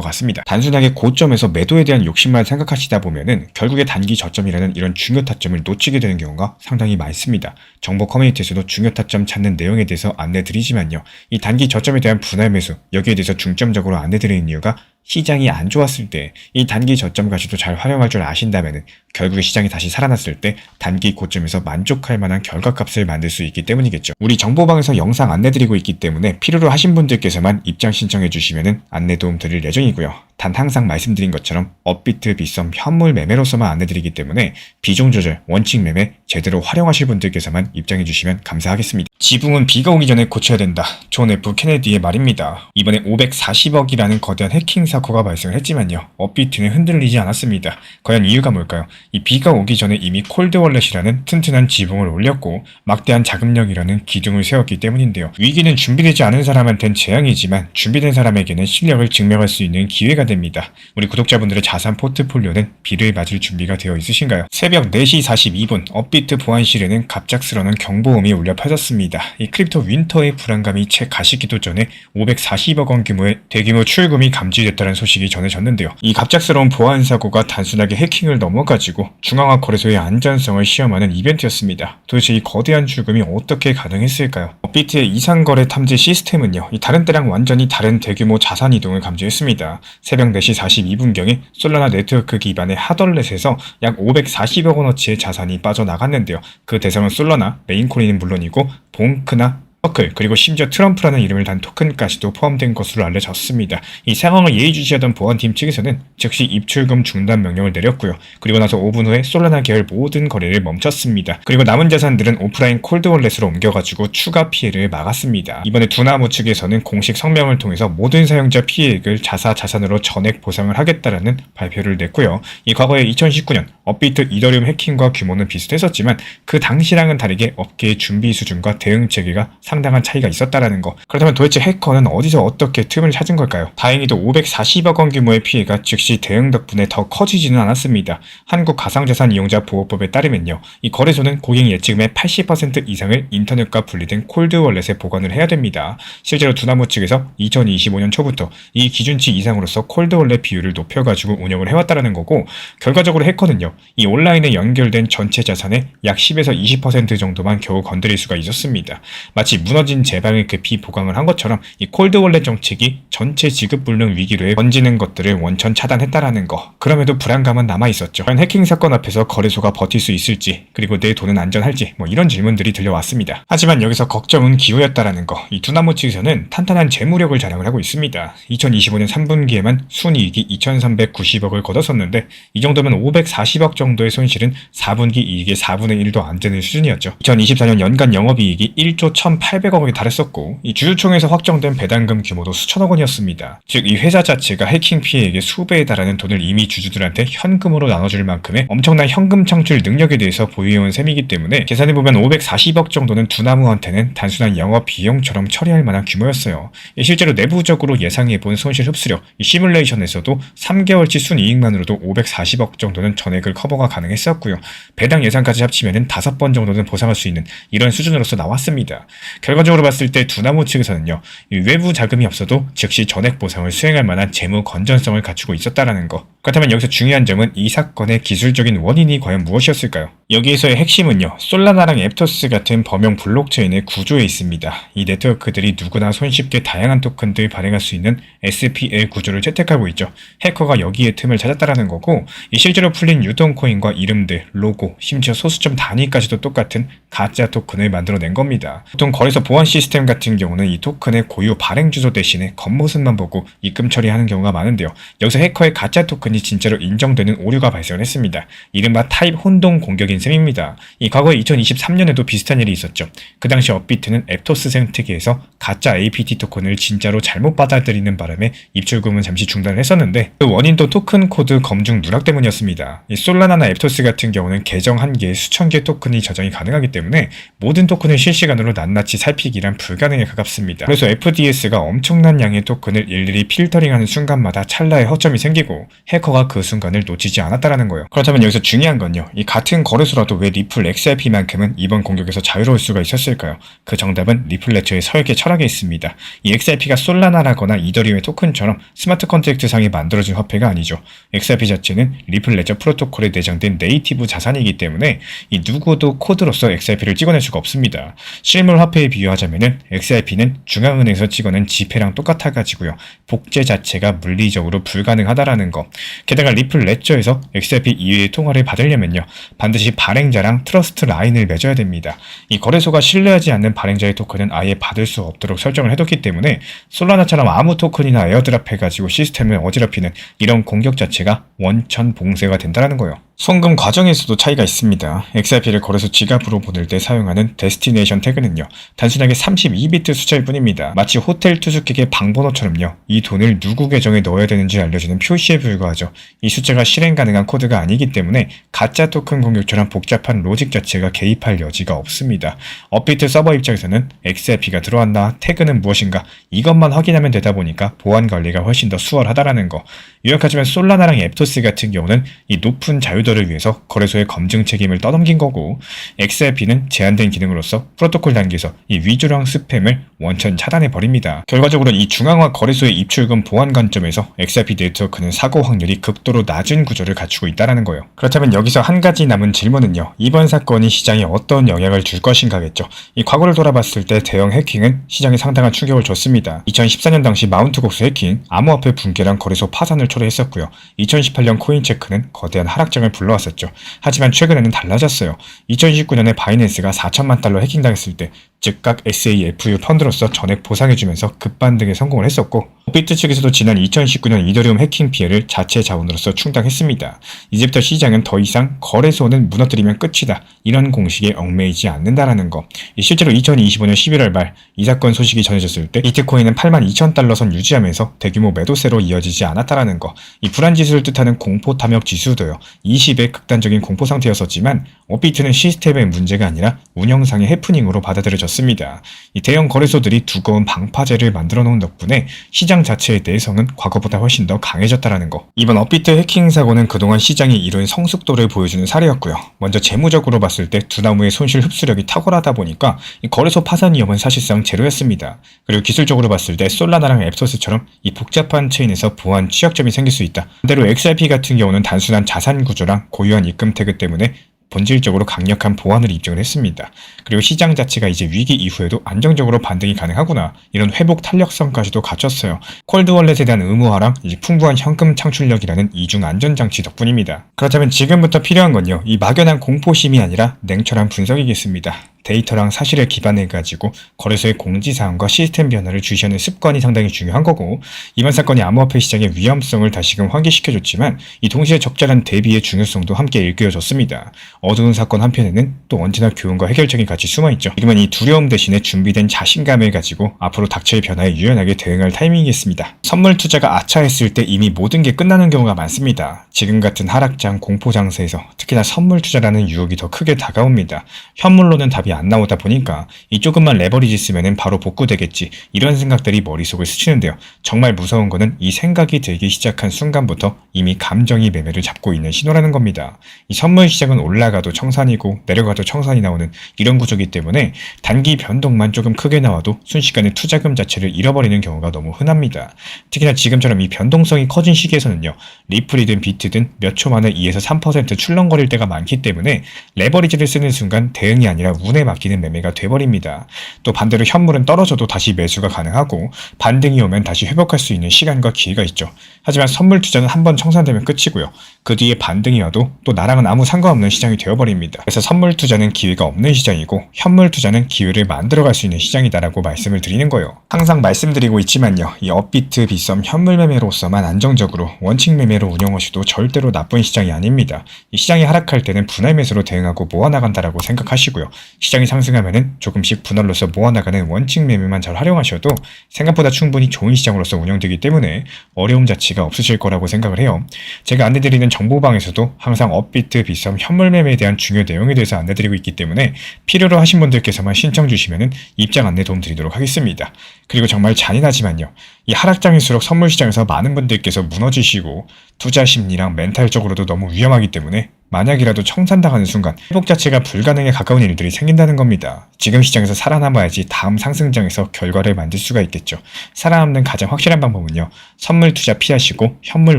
같습니다. 단순하게 고점에서 매도에 대한 욕심만 생각하시다 보면은 결국에 단기 저점이라는 이런 중요 타점을 놓치게 되는 경우가 상당히 많습니다. 정보 커뮤니티에서도 중요 타점 찾는 내용에 대해서 안내드리지만요. 이 단기 저점에 대한 분할 매수, 여기에 대해서 중점적으로 안내드리는 이유가 시장이 안 좋았을 때 이 단기 저점까지도 잘 활용할 줄 아신다면 결국에 시장이 다시 살아났을 때 단기 고점에서 만족할 만한 결과값을 만들 수 있기 때문이겠죠. 우리 정보방에서 영상 안내드리고 있기 때문에 필요로 하신 분들께서만 입장 신청해 주시면 안내 도움 드릴 예정이고요. 단 항상 말씀드린 것처럼 업비트, 빗썸, 현물 매매로서만 안내드리기 때문에 비중 조절, 원칙 매매 제대로 활용하실 분들께서만 입장해 주시면 감사하겠습니다. 지붕은 비가 오기 전에 고쳐야 된다. 존 F 케네디의 말입니다. 이번에 540억이라는 거대한 해킹 사고가 발생을 했지만요. 업비트는 흔들리지 않았습니다. 과연 이유가 뭘까요? 이 비가 오기 전에 이미 콜드월렛이라는 튼튼한 지붕을 올렸고 막대한 자금력이라는 기둥을 세웠기 때문인데요. 위기는 준비되지 않은 사람한테는 재앙이지만 준비된 사람에게는 실력을 증명할 수 있는 기회가 됩니다. 우리 구독자분들의 자산 포트폴리오는 비를 맞을 준비가 되어 있으신가요? 새벽 4시 42분 업비트 보안실에는 갑작스러운 경보음이 울려 퍼졌습니다. 이 크립토 윈터의 불안감이 채 가시기도 전에 540억 원 규모의 대규모 출금이 감지됐다는 소식이 전해졌는데요. 이 갑작스러운 보안 사고가 단순하게 해킹을 넘어가지고 중앙화 거래소의 안전성을 시험하는 이벤트였습니다. 도대체 이 거대한 출금이 어떻게 가능했을까요? 업비트의 이상거래 탐지 시스템은요, 이 다른 때랑 완전히 다른 대규모 자산 이동을 감지했습니다. 새벽 4시 42분경에 솔라나 네트워크 기반의 하덜렛에서 약 540억 원어치의 자산이 빠져나갔는데요. 그 대상은 솔라나, 메인코인은 물론이고 봉크나 서클, 그리고 심지어 트럼프라는 이름을 단 토큰까지도 포함된 것으로 알려졌습니다. 이 상황을 예의주시하던 보안팀 측에서는 즉시 입출금 중단 명령을 내렸고요. 그리고 나서 5분 후에 솔라나 계열 모든 거래를 멈췄습니다. 그리고 남은 자산들은 오프라인 콜드월렛으로 옮겨가지고 추가 피해를 막았습니다. 이번에 두나무 측에서는 공식 성명을 통해서 모든 사용자 피해액을 자산으로 전액 보상을 하겠다라는 발표를 냈고요. 이 과거에 2019년 업비트 이더리움 해킹과 규모는 비슷했었지만 그 당시랑은 다르게 업계의 준비 수준과 대응 체계가 상당한 차이가 있었다라는 거. 그렇다면 도대체 해커는 어디서 어떻게 틈을 찾은 걸까요? 다행히도 540억 원 규모의 피해가 즉시 대응 덕분에 더 커지지는 않았습니다. 한국 가상자산 이용자 보호법에 따르면요, 이 거래소는 고객 예치금의 80% 이상을 인터넷과 분리된 콜드월렛에 보관을 해야 됩니다. 실제로 두나무 측에서 2025년 초부터 이 기준치 이상으로서 콜드월렛 비율을 높여가지고 운영을 해왔다라는 거고, 결과적으로 해커는요, 이 온라인에 연결된 전체 자산의 약 10에서 20% 정도만 겨우 건드릴 수가 있었습니다. 마치 무너진 제방을 급히 보강을 한 것처럼 이 콜드월렛 정책이 전체 지급불능 위기로에 번지는 것들을 원천 차단했다라는 거. 그럼에도 불안감은 남아있었죠. 과연 해킹 사건 앞에서 거래소가 버틸 수 있을지, 그리고 내 돈은 안전할지, 이런 질문들이 들려왔습니다. 하지만 여기서 걱정은 기우였다라는 거. 이 두나무 측에서는 탄탄한 재무력을 자랑을 하고 있습니다. 2025년 3분기에만 순이익이 2,390억을 거뒀었는데 이 정도면 540억 정도의 손실은 4분기 이익의 4분의 1도 안 되는 수준이었죠. 2024년 연간 영업이익이 1조 1,800억에 달했었고 이 주주총회에서 확정된 배당금 규모도 수천억 원이었습니다. 즉 이 회사 자체가 해킹 피해액의 수배에 달하는 돈을 이미 주주들한테 현금으로 나눠줄 만큼의 엄청난 현금 창출 능력에 대해서 보유해온 셈이기 때문에 계산해보면 540억 정도는 두나무한테는 단순한 영업 비용처럼 처리할 만한 규모였어요. 실제로 내부적으로 예상해본 손실 흡수력, 이 시뮬레이션에서도 3개월치 순이익만으로도 540억 정도는 전액을 커버가 가능했었고요. 배당 예상까지 합치면 5번 정도는 보상할 수 있는 이런 수준으로서 나왔습니다. 결과적으로 봤을 때 두나무 측에서는요, 외부 자금이 없어도 즉시 전액 보상을 수행할 만한 재무 건전성을 갖추고 있었다라는 거. 그렇다면 여기서 중요한 점은 이 사건의 기술적인 원인이 과연 무엇이었을까요? 여기에서의 핵심은요, 솔라나랑 앱토스 같은 범용 블록체인의 구조에 있습니다. 이 네트워크들이 누구나 손쉽게 다양한 토큰들 발행할 수 있는 SPL 구조를 채택하고 있죠. 해커가 여기에 틈을 찾았다라는 거고, 이 실제로 풀린 유동코인과 이름들, 로고, 심지어 소수점 단위까지도 똑같은 가짜 토큰을 만들어낸 겁니다. 보통 거래소 보안 시스템 같은 경우는 이 토큰의 고유 발행 주소 대신에 겉모습만 보고 입금 처리하는 경우가 많은데요. 여기서 해커의 가짜 토큰이 진짜로 인정되는 오류가 발생을 했습니다. 이른바 타입 혼동 공격인 셈입니다. 이 과거에 2023년에도 비슷한 일이 있었죠. 그 당시 업비트는 앱토스 생태계에서 가짜 APT 토큰을 진짜로 잘못 받아들이는 바람에 입출금은 잠시 중단을 했었는데 그 원인도 토큰 코드 검증 누락 때문이었습니다. 이 솔라나나 앱토스 같은 경우는 계정 한 개에 수천 개 토큰이 저장이 가능하기 때문에 모든 토큰을 실시간으로 낱낱이 살피기란 불가능에 가깝습니다. 그래서 FDS가 엄청난 양의 토큰을 일일이 필터링하는 순간마다 찰나의 허점이 생기고 해커가 그 순간을 놓치지 않았다라는 거예요. 그렇다면 여기서 중요한 건요, 이 같은 거래소라도 왜 리플 XRP만큼은 이번 공격에서 자유로울 수가 있었을까요? 그 정답은 리플레처의 설계 철학에 있습니다. 이 XRP가 솔라나라거나 이더리움의 토큰처럼 스마트 컨트랙트 상에 만들어진 화폐가 아니죠. XRP 자체는 리플레처 프로토콜에 내장된 네이티브 자산이기 때문에 이 누구도 코드로서 XRP를 찍어낼 수가 없습니다. 실물 화폐에 비유하자면은 XRP는 중앙은행에서 찍어낸 지폐랑 똑같아가지고요. 복제 자체가 물리적으로 불가능하다라는 거. 게다가 리플레처에서 XRP 이외의 통화를 받으려면요, 반드시 발행자랑 트러스트 라인을 맺어야 됩니다. 이 거래소가 신뢰하지 않는 발행자의 토큰은 아예 받을 수 없도록 설정을 해뒀기 때문에 솔라나처럼 아무 토큰이나 에어드랍 해가지고 시스템을 어지럽히는 이런 공격 자체가 원천 봉쇄가 된다는 거예요. 송금 과정에서도 차이가 있습니다. XRP를 거래소 지갑으로 보낼 때 사용하는 데스티네이션 태그는요, 단순하게 32비트 숫자일 뿐입니다. 마치 호텔 투숙객의 방번호처럼요, 이 돈을 누구 계정에 넣어야 되는지 알려주는 표시에 불과하죠. 이 숫자가 실행 가능한 코드가 아니기 때문에 가짜 토큰 공격처럼 복잡한 로직 자체가 개입할 여지가 없습니다. 업비트 서버 입장에서는 XRP가 들어왔나, 태그는 무엇인가, 이것만 확인하면 되다 보니까 보안 관리가 훨씬 더 수월하다라는 거. 유력하지만 솔라나랑 앱토스 같은 경우는 이 높은 자유도를 위해서 거래소의 검증 책임을 떠넘긴 거고, XRP는 제한된 기능으로서 프로토콜 단계에서 이 위조랑 스팸을 원천 차단해버립니다. 결과적으로 이 중앙화 거래소의 입출금 보안 관점에서 XRP 네트워크는 사고 확률이 극도로 낮은 구조를 갖추고 있다는 거예요. 그렇다면 여기서 한 가지 남은 질문은요, 이번 사건이 시장에 어떤 영향을 줄 것인가겠죠. 이 과거를 돌아봤을 때 대형 해킹은 시장에 상당한 충격을 줬습니다. 2014년 당시 마운트곡스 해킹, 암호화폐 붕괴랑 거래소 파산을 초래했었고요. 2018년 코인체크는 거대한 하락장을 불러왔었죠. 하지만 최근에는 달라졌어요. 2019년에 바이낸스가 4천만 달러 해킹당했을 때 즉각 SAFU 펀드로서 전액 보상해주면서 급반등에 성공을 했었고, 업비트 측에서도 지난 2019년 이더리움 해킹 피해를 자체 자원으로서 충당했습니다. 이제부터 시장은 더 이상 거래소는 무너뜨리면 끝이다, 이런 공식에 얽매이지 않는다라는 거. 실제로 2025년 11월 말 이 사건 소식이 전해졌을 때 비트코인은 82,000달러 선 유지하면서 대규모 매도세로 이어지지 않았다라는 거. 이 불안 지수를 뜻하는 공포 탐욕 지수도요, 20의 극단적인 공포 상태였었지만 업비트는 시스템의 문제가 아니라 운영상의 해프닝으로 받아들여졌습니다. 이 대형 거래소들이 두꺼운 방파제를 만들어 놓은 덕분에 시장 자체의 내성은 과거보다 훨씬 더 강해졌다라는 거. 이번 업비트 해킹 사고는 그동안 시장이 이룬 성숙도를 보여주는 사례였고요. 먼저 재무적으로 봤을 때 두나무의 손실 흡수력이 탁월하다 보니까 이 거래소 파산 위험은 사실상 제로였습니다. 그리고 기술적으로 봤을 때 솔라나랑 앱토스처럼 이 복잡한 체인에서 보안 취약점이 생길 수 있다. 반대로 XRP 같은 경우는 단순한 자산 구조랑 고유한 입금 태그 때문에 본질적으로 강력한 보완을 입증을 했습니다. 그리고 시장 자체가 이제 위기 이후에도 안정적으로 반등이 가능하구나, 이런 회복 탄력성까지도 갖췄어요. 콜드월렛에 대한 의무화랑 이제 풍부한 현금 창출력이라는 이중 안전장치 덕분입니다. 그렇다면 지금부터 필요한 건요, 이 막연한 공포심이 아니라 냉철한 분석이겠습니다. 데이터랑 사실에 기반해가지고 거래소의 공지사항과 시스템 변화를 주시하는 습관이 상당히 중요한 거고, 이번 사건이 암호화폐 시장의 위험성을 다시금 환기시켜줬지만 이 동시에 적절한 대비의 중요성도 함께 일깨워줬습니다. 어두운 사건 한편에는 또 언제나 교훈과 해결책이 같이 숨어있죠. 지금은 이 두려움 대신에 준비된 자신감을 가지고 앞으로 닥칠 변화에 유연하게 대응할 타이밍이겠습니다. 선물 투자가 아차했을 때 이미 모든 게 끝나는 경우가 많습니다. 지금 같은 하락장 공포 장세에서 특히나 선물 투자라는 유혹이 더 크게 다가옵니다. 현물로는 답이 안 나오다 보니까 이 조금만 레버리지 쓰면은 바로 복구되겠지, 이런 생각들이 머릿속을 스치는데요. 정말 무서운 거는 이 생각이 들기 시작한 순간부터 이미 감정이 매매를 잡고 있는 신호라는 겁니다. 이 선물 시장은 올라가도 청산이고 내려가도 청산이 나오는 이런 구조이기 때문에 단기 변동만 조금 크게 나와도 순식간에 투자금 자체를 잃어버리는 경우가 너무 흔합니다. 특히나 지금처럼 이 변동성이 커진 시기에서는요, 리플이든 비트든 몇 초 만에 2에서 3% 출렁거릴 때가 많기 때문에 레버리지를 쓰는 순간 대응이 아니라 운에 맡기는 매매가 돼버립니다. 또 반대로 현물은 떨어져도 다시 매수가 가능하고 반등이 오면 다시 회복할 수 있는 시간과 기회가 있죠. 하지만 선물 투자는 한번 청산되면 끝이고요. 그 뒤에 반등이 와도 또 나랑은 아무 상관없는 시장이 되어버립니다. 그래서 선물 투자는 기회가 없는 시장이고 현물 투자는 기회를 만들어갈 수 있는 시장이다라고 말씀을 드리는 거예요. 항상 말씀드리고 있지만요, 이 업비트, 빗썸, 현물 매매로서만 안정적으로 원칙 매매로 운영하셔도 절대로 나쁜 시장이 아닙니다. 이 시장이 하락할 때는 분할 매수로 대응하고 모아나간다라고 생각하시고요. 시장이 상승하면은 조금씩 분할로서 모아나가는 원칙 매매만 잘 활용하셔도 생각보다 충분히 좋은 시장으로서 운영되기 때문에 어려움 자체가 없으실 거라고 생각을 해요. 제가 안내드리는 정보방에서도 항상 업비트, 빗썸, 현물 매매에 대한 중요 내용에 대해서 안내드리고 있기 때문에 필요로 하신 분들께서만 신청 주시면은 입장 안내 도움 드리도록 하겠습니다. 그리고 정말 잔인하지만요, 이 하락장일수록 선물 시장에서 많은 분들께서 무너지시고 투자 심리랑 멘탈적으로도 너무 위험하기 때문에 만약이라도 청산당하는 순간 회복 자체가 불가능에 가까운 일들이 생긴다는 겁니다. 지금 시장에서 살아남아야지 다음 상승장에서 결과를 만들 수가 있겠죠. 살아남는 가장 확실한 방법은요, 선물 투자 피하시고 현물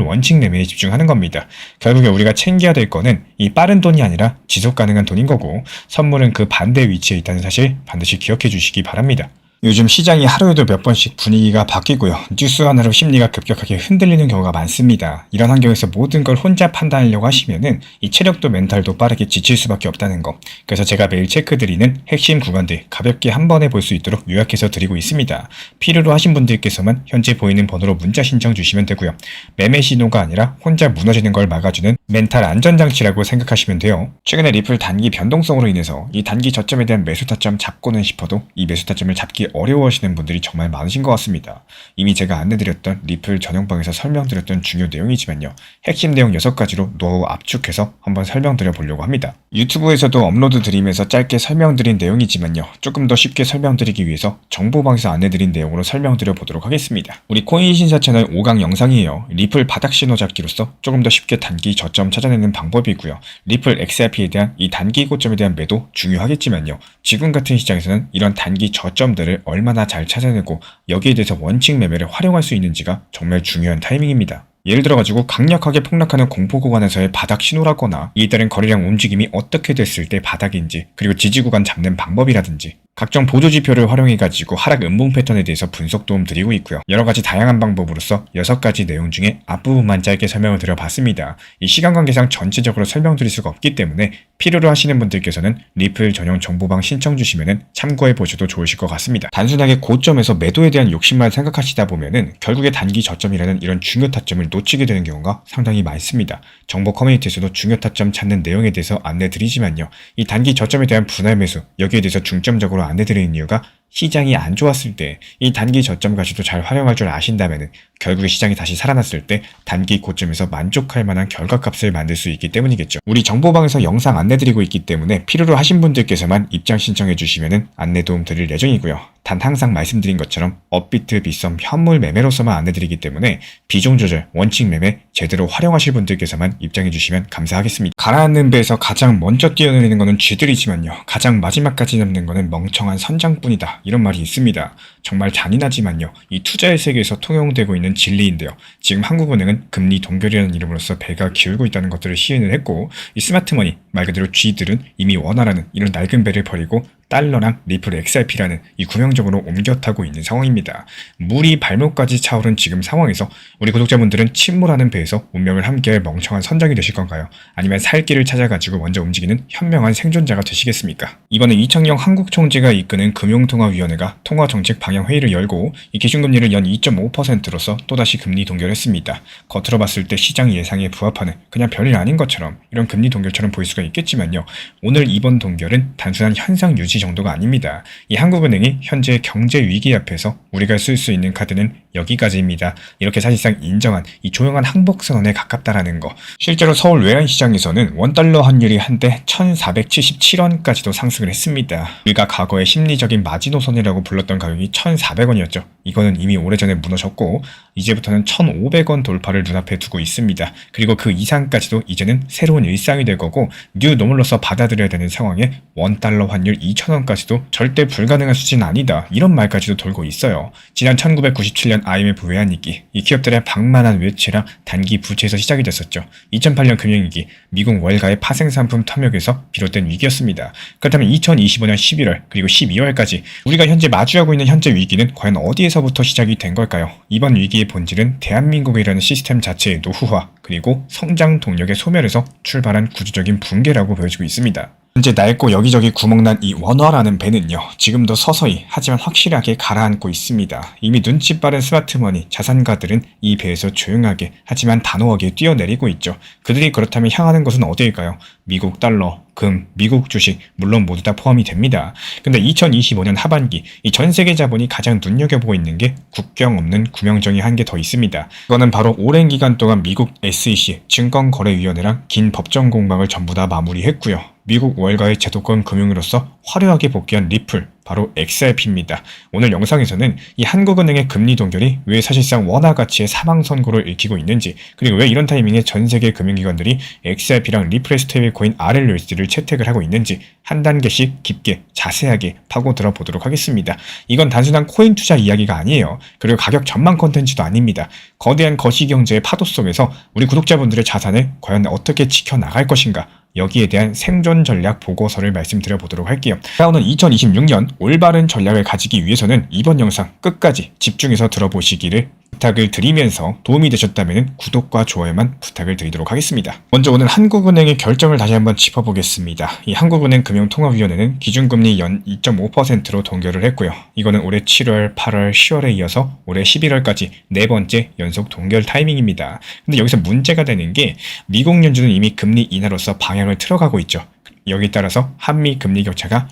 원칙 매매에 집중하는 겁니다. 결국에 우리가 챙겨야 될 거는 이 빠른 돈이 아니라 지속 가능한 돈인 거고, 선물은 그 반대 위치에 있다는 사실 반드시 기억해 주시기 바랍니다. 요즘 시장이 하루에도 몇 번씩 분위기가 바뀌고요. 뉴스 하나로 심리가 급격하게 흔들리는 경우가 많습니다. 이런 환경에서 모든 걸 혼자 판단하려고 하시면은 이 체력도 멘탈도 빠르게 지칠 수밖에 없다는 거. 그래서 제가 매일 체크드리는 핵심 구간들 가볍게 한 번에 볼 수 있도록 요약해서 드리고 있습니다. 필요로 하신 분들께서만 현재 보이는 번호로 문자 신청 주시면 되고요. 매매 신호가 아니라 혼자 무너지는 걸 막아주는 멘탈 안전장치라고 생각하시면 돼요. 최근에 리플 단기 변동성으로 인해서 이 단기 저점에 대한 매수 타점 잡고는 싶어도 이 매수 타점을 잡기 어려워하시는 분들이 정말 많으신 것 같습니다. 이미 제가 안내드렸던 리플 전용방에서 설명드렸던 중요 내용이지만요, 핵심 내용 6가지로 노하우 압축해서 한번 설명드려 보려고 합니다. 유튜브에서도 업로드 드리면서 짧게 설명드린 내용이지만요, 조금 더 쉽게 설명드리기 위해서 정보방에서 안내드린 내용으로 설명드려 보도록 하겠습니다. 우리 코인 신사 채널 5강 영상이에요. 리플 바닥 신호 잡기로서 조금 더 쉽게 단기 저점 찾아내는 방법이고요. 리플 XRP에 대한 이 단기 고점에 대한 매도 중요하겠지만요, 지금 같은 시장에서는 이런 단기 저점들을 얼마나 잘 찾아내고 여기에 대해서 원칙 매매를 활용할 수 있는지가 정말 중요한 타이밍입니다. 예를 들어가지고 강력하게 폭락하는 공포 구간에서의 바닥 신호라거나 이에 따른 거래량 움직임이 어떻게 됐을 때 바닥인지, 그리고 지지 구간 잡는 방법이라든지 각종 보조 지표를 활용해가지고 하락 음봉 패턴에 대해서 분석 도움 드리고 있고요. 여러가지 다양한 방법으로서 6가지 내용 중에 앞부분만 짧게 설명을 드려봤습니다. 이 시간 관계상 전체적으로 설명드릴 수가 없기 때문에 필요로 하시는 분들께서는 리플 전용 정보방 신청 주시면은 참고해 보셔도 좋으실 것 같습니다. 단순하게 고점에서 매도에 대한 욕심만 생각하시다 보면은 결국에 단기 저점이라는 이런 중요 타점을 놓치게 되는 경우가 상당히 많습니다. 정보 커뮤니티에서도 중요 타점 찾는 내용에 대해서 안내 드리지만요, 이 단기 저점에 대한 분할 매수, 여기에 대해서 중점적으로 안내드리는 이유가 시장이 안 좋았을 때 이 단기 저점까지도 잘 활용할 줄 아신다면 결국에 시장이 다시 살아났을 때 단기 고점에서 만족할 만한 결과값을 만들 수 있기 때문이겠죠. 우리 정보방에서 영상 안내드리고 있기 때문에 필요로 하신 분들께서만 입장 신청해 주시면 안내 도움 드릴 예정이고요. 단 항상 말씀드린 것처럼 업비트, 빗썸, 현물 매매로서만 안내드리기 때문에 비중 조절, 원칙 매매 제대로 활용하실 분들께서만 입장해 주시면 감사하겠습니다. 가라앉는 배에서 가장 먼저 뛰어내리는 것은 쥐들이지만요. 가장 마지막까지 남는 것은 멍청한 선장뿐이다. 이런 말이 있습니다. 정말 잔인하지만요. 이 투자의 세계에서 통용되고 있는 진리인데요. 지금 한국은행은 금리 동결이라는 이름으로써 배가 기울고 있다는 것들을 시인을 했고 이 스마트머니, 말 그대로 쥐들은 이미 원화라는 이런 낡은 배를 버리고 달러랑 리플 XRP라는 이 구명적으로 옮겨 타고 있는 상황입니다. 물이 발목까지 차오른 지금 상황에서 우리 구독자분들은 침몰하는 배에서 운명을 함께할 멍청한 선장이 되실 건가요? 아니면 살 길을 찾아가지고 먼저 움직이는 현명한 생존자가 되시겠습니까? 이번에 이창용 한국총재가 이끄는 금융통화위원회가 통화정책 방향회의를 열고 이 기준금리를 연 2.5%로서 또다시 금리 동결했습니다. 겉으로 봤을 때 시장 예상에 부합하는 그냥 별일 아닌 것처럼 이런 금리 동결처럼 보일 수가 있겠지만요. 오늘 이번 동결은 단순한 현상 유지 정도가 아닙니다. 이 한국은행이 현재 경제 위기 앞에서 우리가 쓸 수 있는 카드는 여기까지입니다. 이렇게 사실상 인정한 이 조용한 항복선언에 가깝다라는 거. 실제로 서울 외환시장에서는 원달러 환율이 한때 1477원까지도 상승을 했습니다. 우리가 과거에 심리적인 마지노선이라고 불렀던 가격이 1400원이었죠. 이거는 이미 오래전에 무너졌고 이제부터는 1500원 돌파를 눈앞에 두고 있습니다. 그리고 그 이상까지도 이제는 새로운 일상이 될 거고 뉴 노멀로서 받아들여야 되는 상황에 원달러 환율 2000원까지도 절대 불가능한 수준은 아니다. 이런 말까지도 돌고 있어요. 지난 1997년 IMF 외환위기, 이 기업들의 방만한 외채랑 단기 부채에서 시작이 됐었죠. 2008년 금융위기, 미국 월가의 파생상품 탐욕에서 비롯된 위기였습니다. 그렇다면 2025년 11월 그리고 12월까지 우리가 현재 마주하고 있는 현재 위기는 과연 어디에서부터 시작이 된 걸까요? 이번 위기의 본질은 대한민국이라는 시스템 자체의 노후화 그리고 성장 동력의 소멸에서 출발한 구조적인 붕괴라고 보여지고 있습니다. 현재 낡고 여기저기 구멍난 이 원화라는 배는요. 지금도 서서히 하지만 확실하게 가라앉고 있습니다. 이미 눈치 빠른 스마트머니, 자산가들은 이 배에서 조용하게 하지만 단호하게 뛰어내리고 있죠. 그들이 그렇다면 향하는 곳은 어디일까요? 미국 달러, 금, 미국 주식 물론 모두 다 포함이 됩니다. 근데 2025년 하반기 이 전 세계 자본이 가장 눈여겨보고 있는 게 국경 없는 구명정이 한 개 더 있습니다. 그거는 바로 오랜 기간 동안 미국 SEC 증권거래위원회랑 긴 법정 공방을 전부 다 마무리했고요. 미국 월가의 제도권 금융으로서 화려하게 복귀한 리플, 바로 XRP입니다. 오늘 영상에서는 이 한국은행의 금리 동결이 왜 사실상 원화 가치의 사망 선고를 일으키고 있는지, 그리고 왜 이런 타이밍에 전 세계 금융기관들이 XRP랑 리플의 스테이블 코인 RLUSD를 채택을 하고 있는지 한 단계씩 깊게 자세하게 파고들어 보도록 하겠습니다. 이건 단순한 코인 투자 이야기가 아니에요. 그리고 가격 전망 콘텐츠도 아닙니다. 거대한 거시경제의 파도 속에서 우리 구독자분들의 자산을 과연 어떻게 지켜나갈 것인가, 여기에 대한 생존 전략 보고서를 말씀드려 보도록 할게요. 다음은 2026년 올바른 전략을 가지기 위해서는 이번 영상 끝까지 집중해서 들어보시기를 부탁을 드리면서 도움이 되셨다면 구독과 좋아요만 부탁을 드리도록 하겠습니다. 먼저 오늘 한국은행의 결정을 다시 한번 짚어보겠습니다. 이 한국은행 금융통화위원회는 기준금리 연 2.5%로 동결을 했고요. 이거는 올해 7월, 8월, 10월에 이어서 올해 11월까지 네 번째 연속 동결 타이밍입니다. 근데 여기서 문제가 되는 게 미국 연준은 이미 금리 인하로서 방향을 틀어가고 있죠. 여기에 따라서 한미 금리 격차가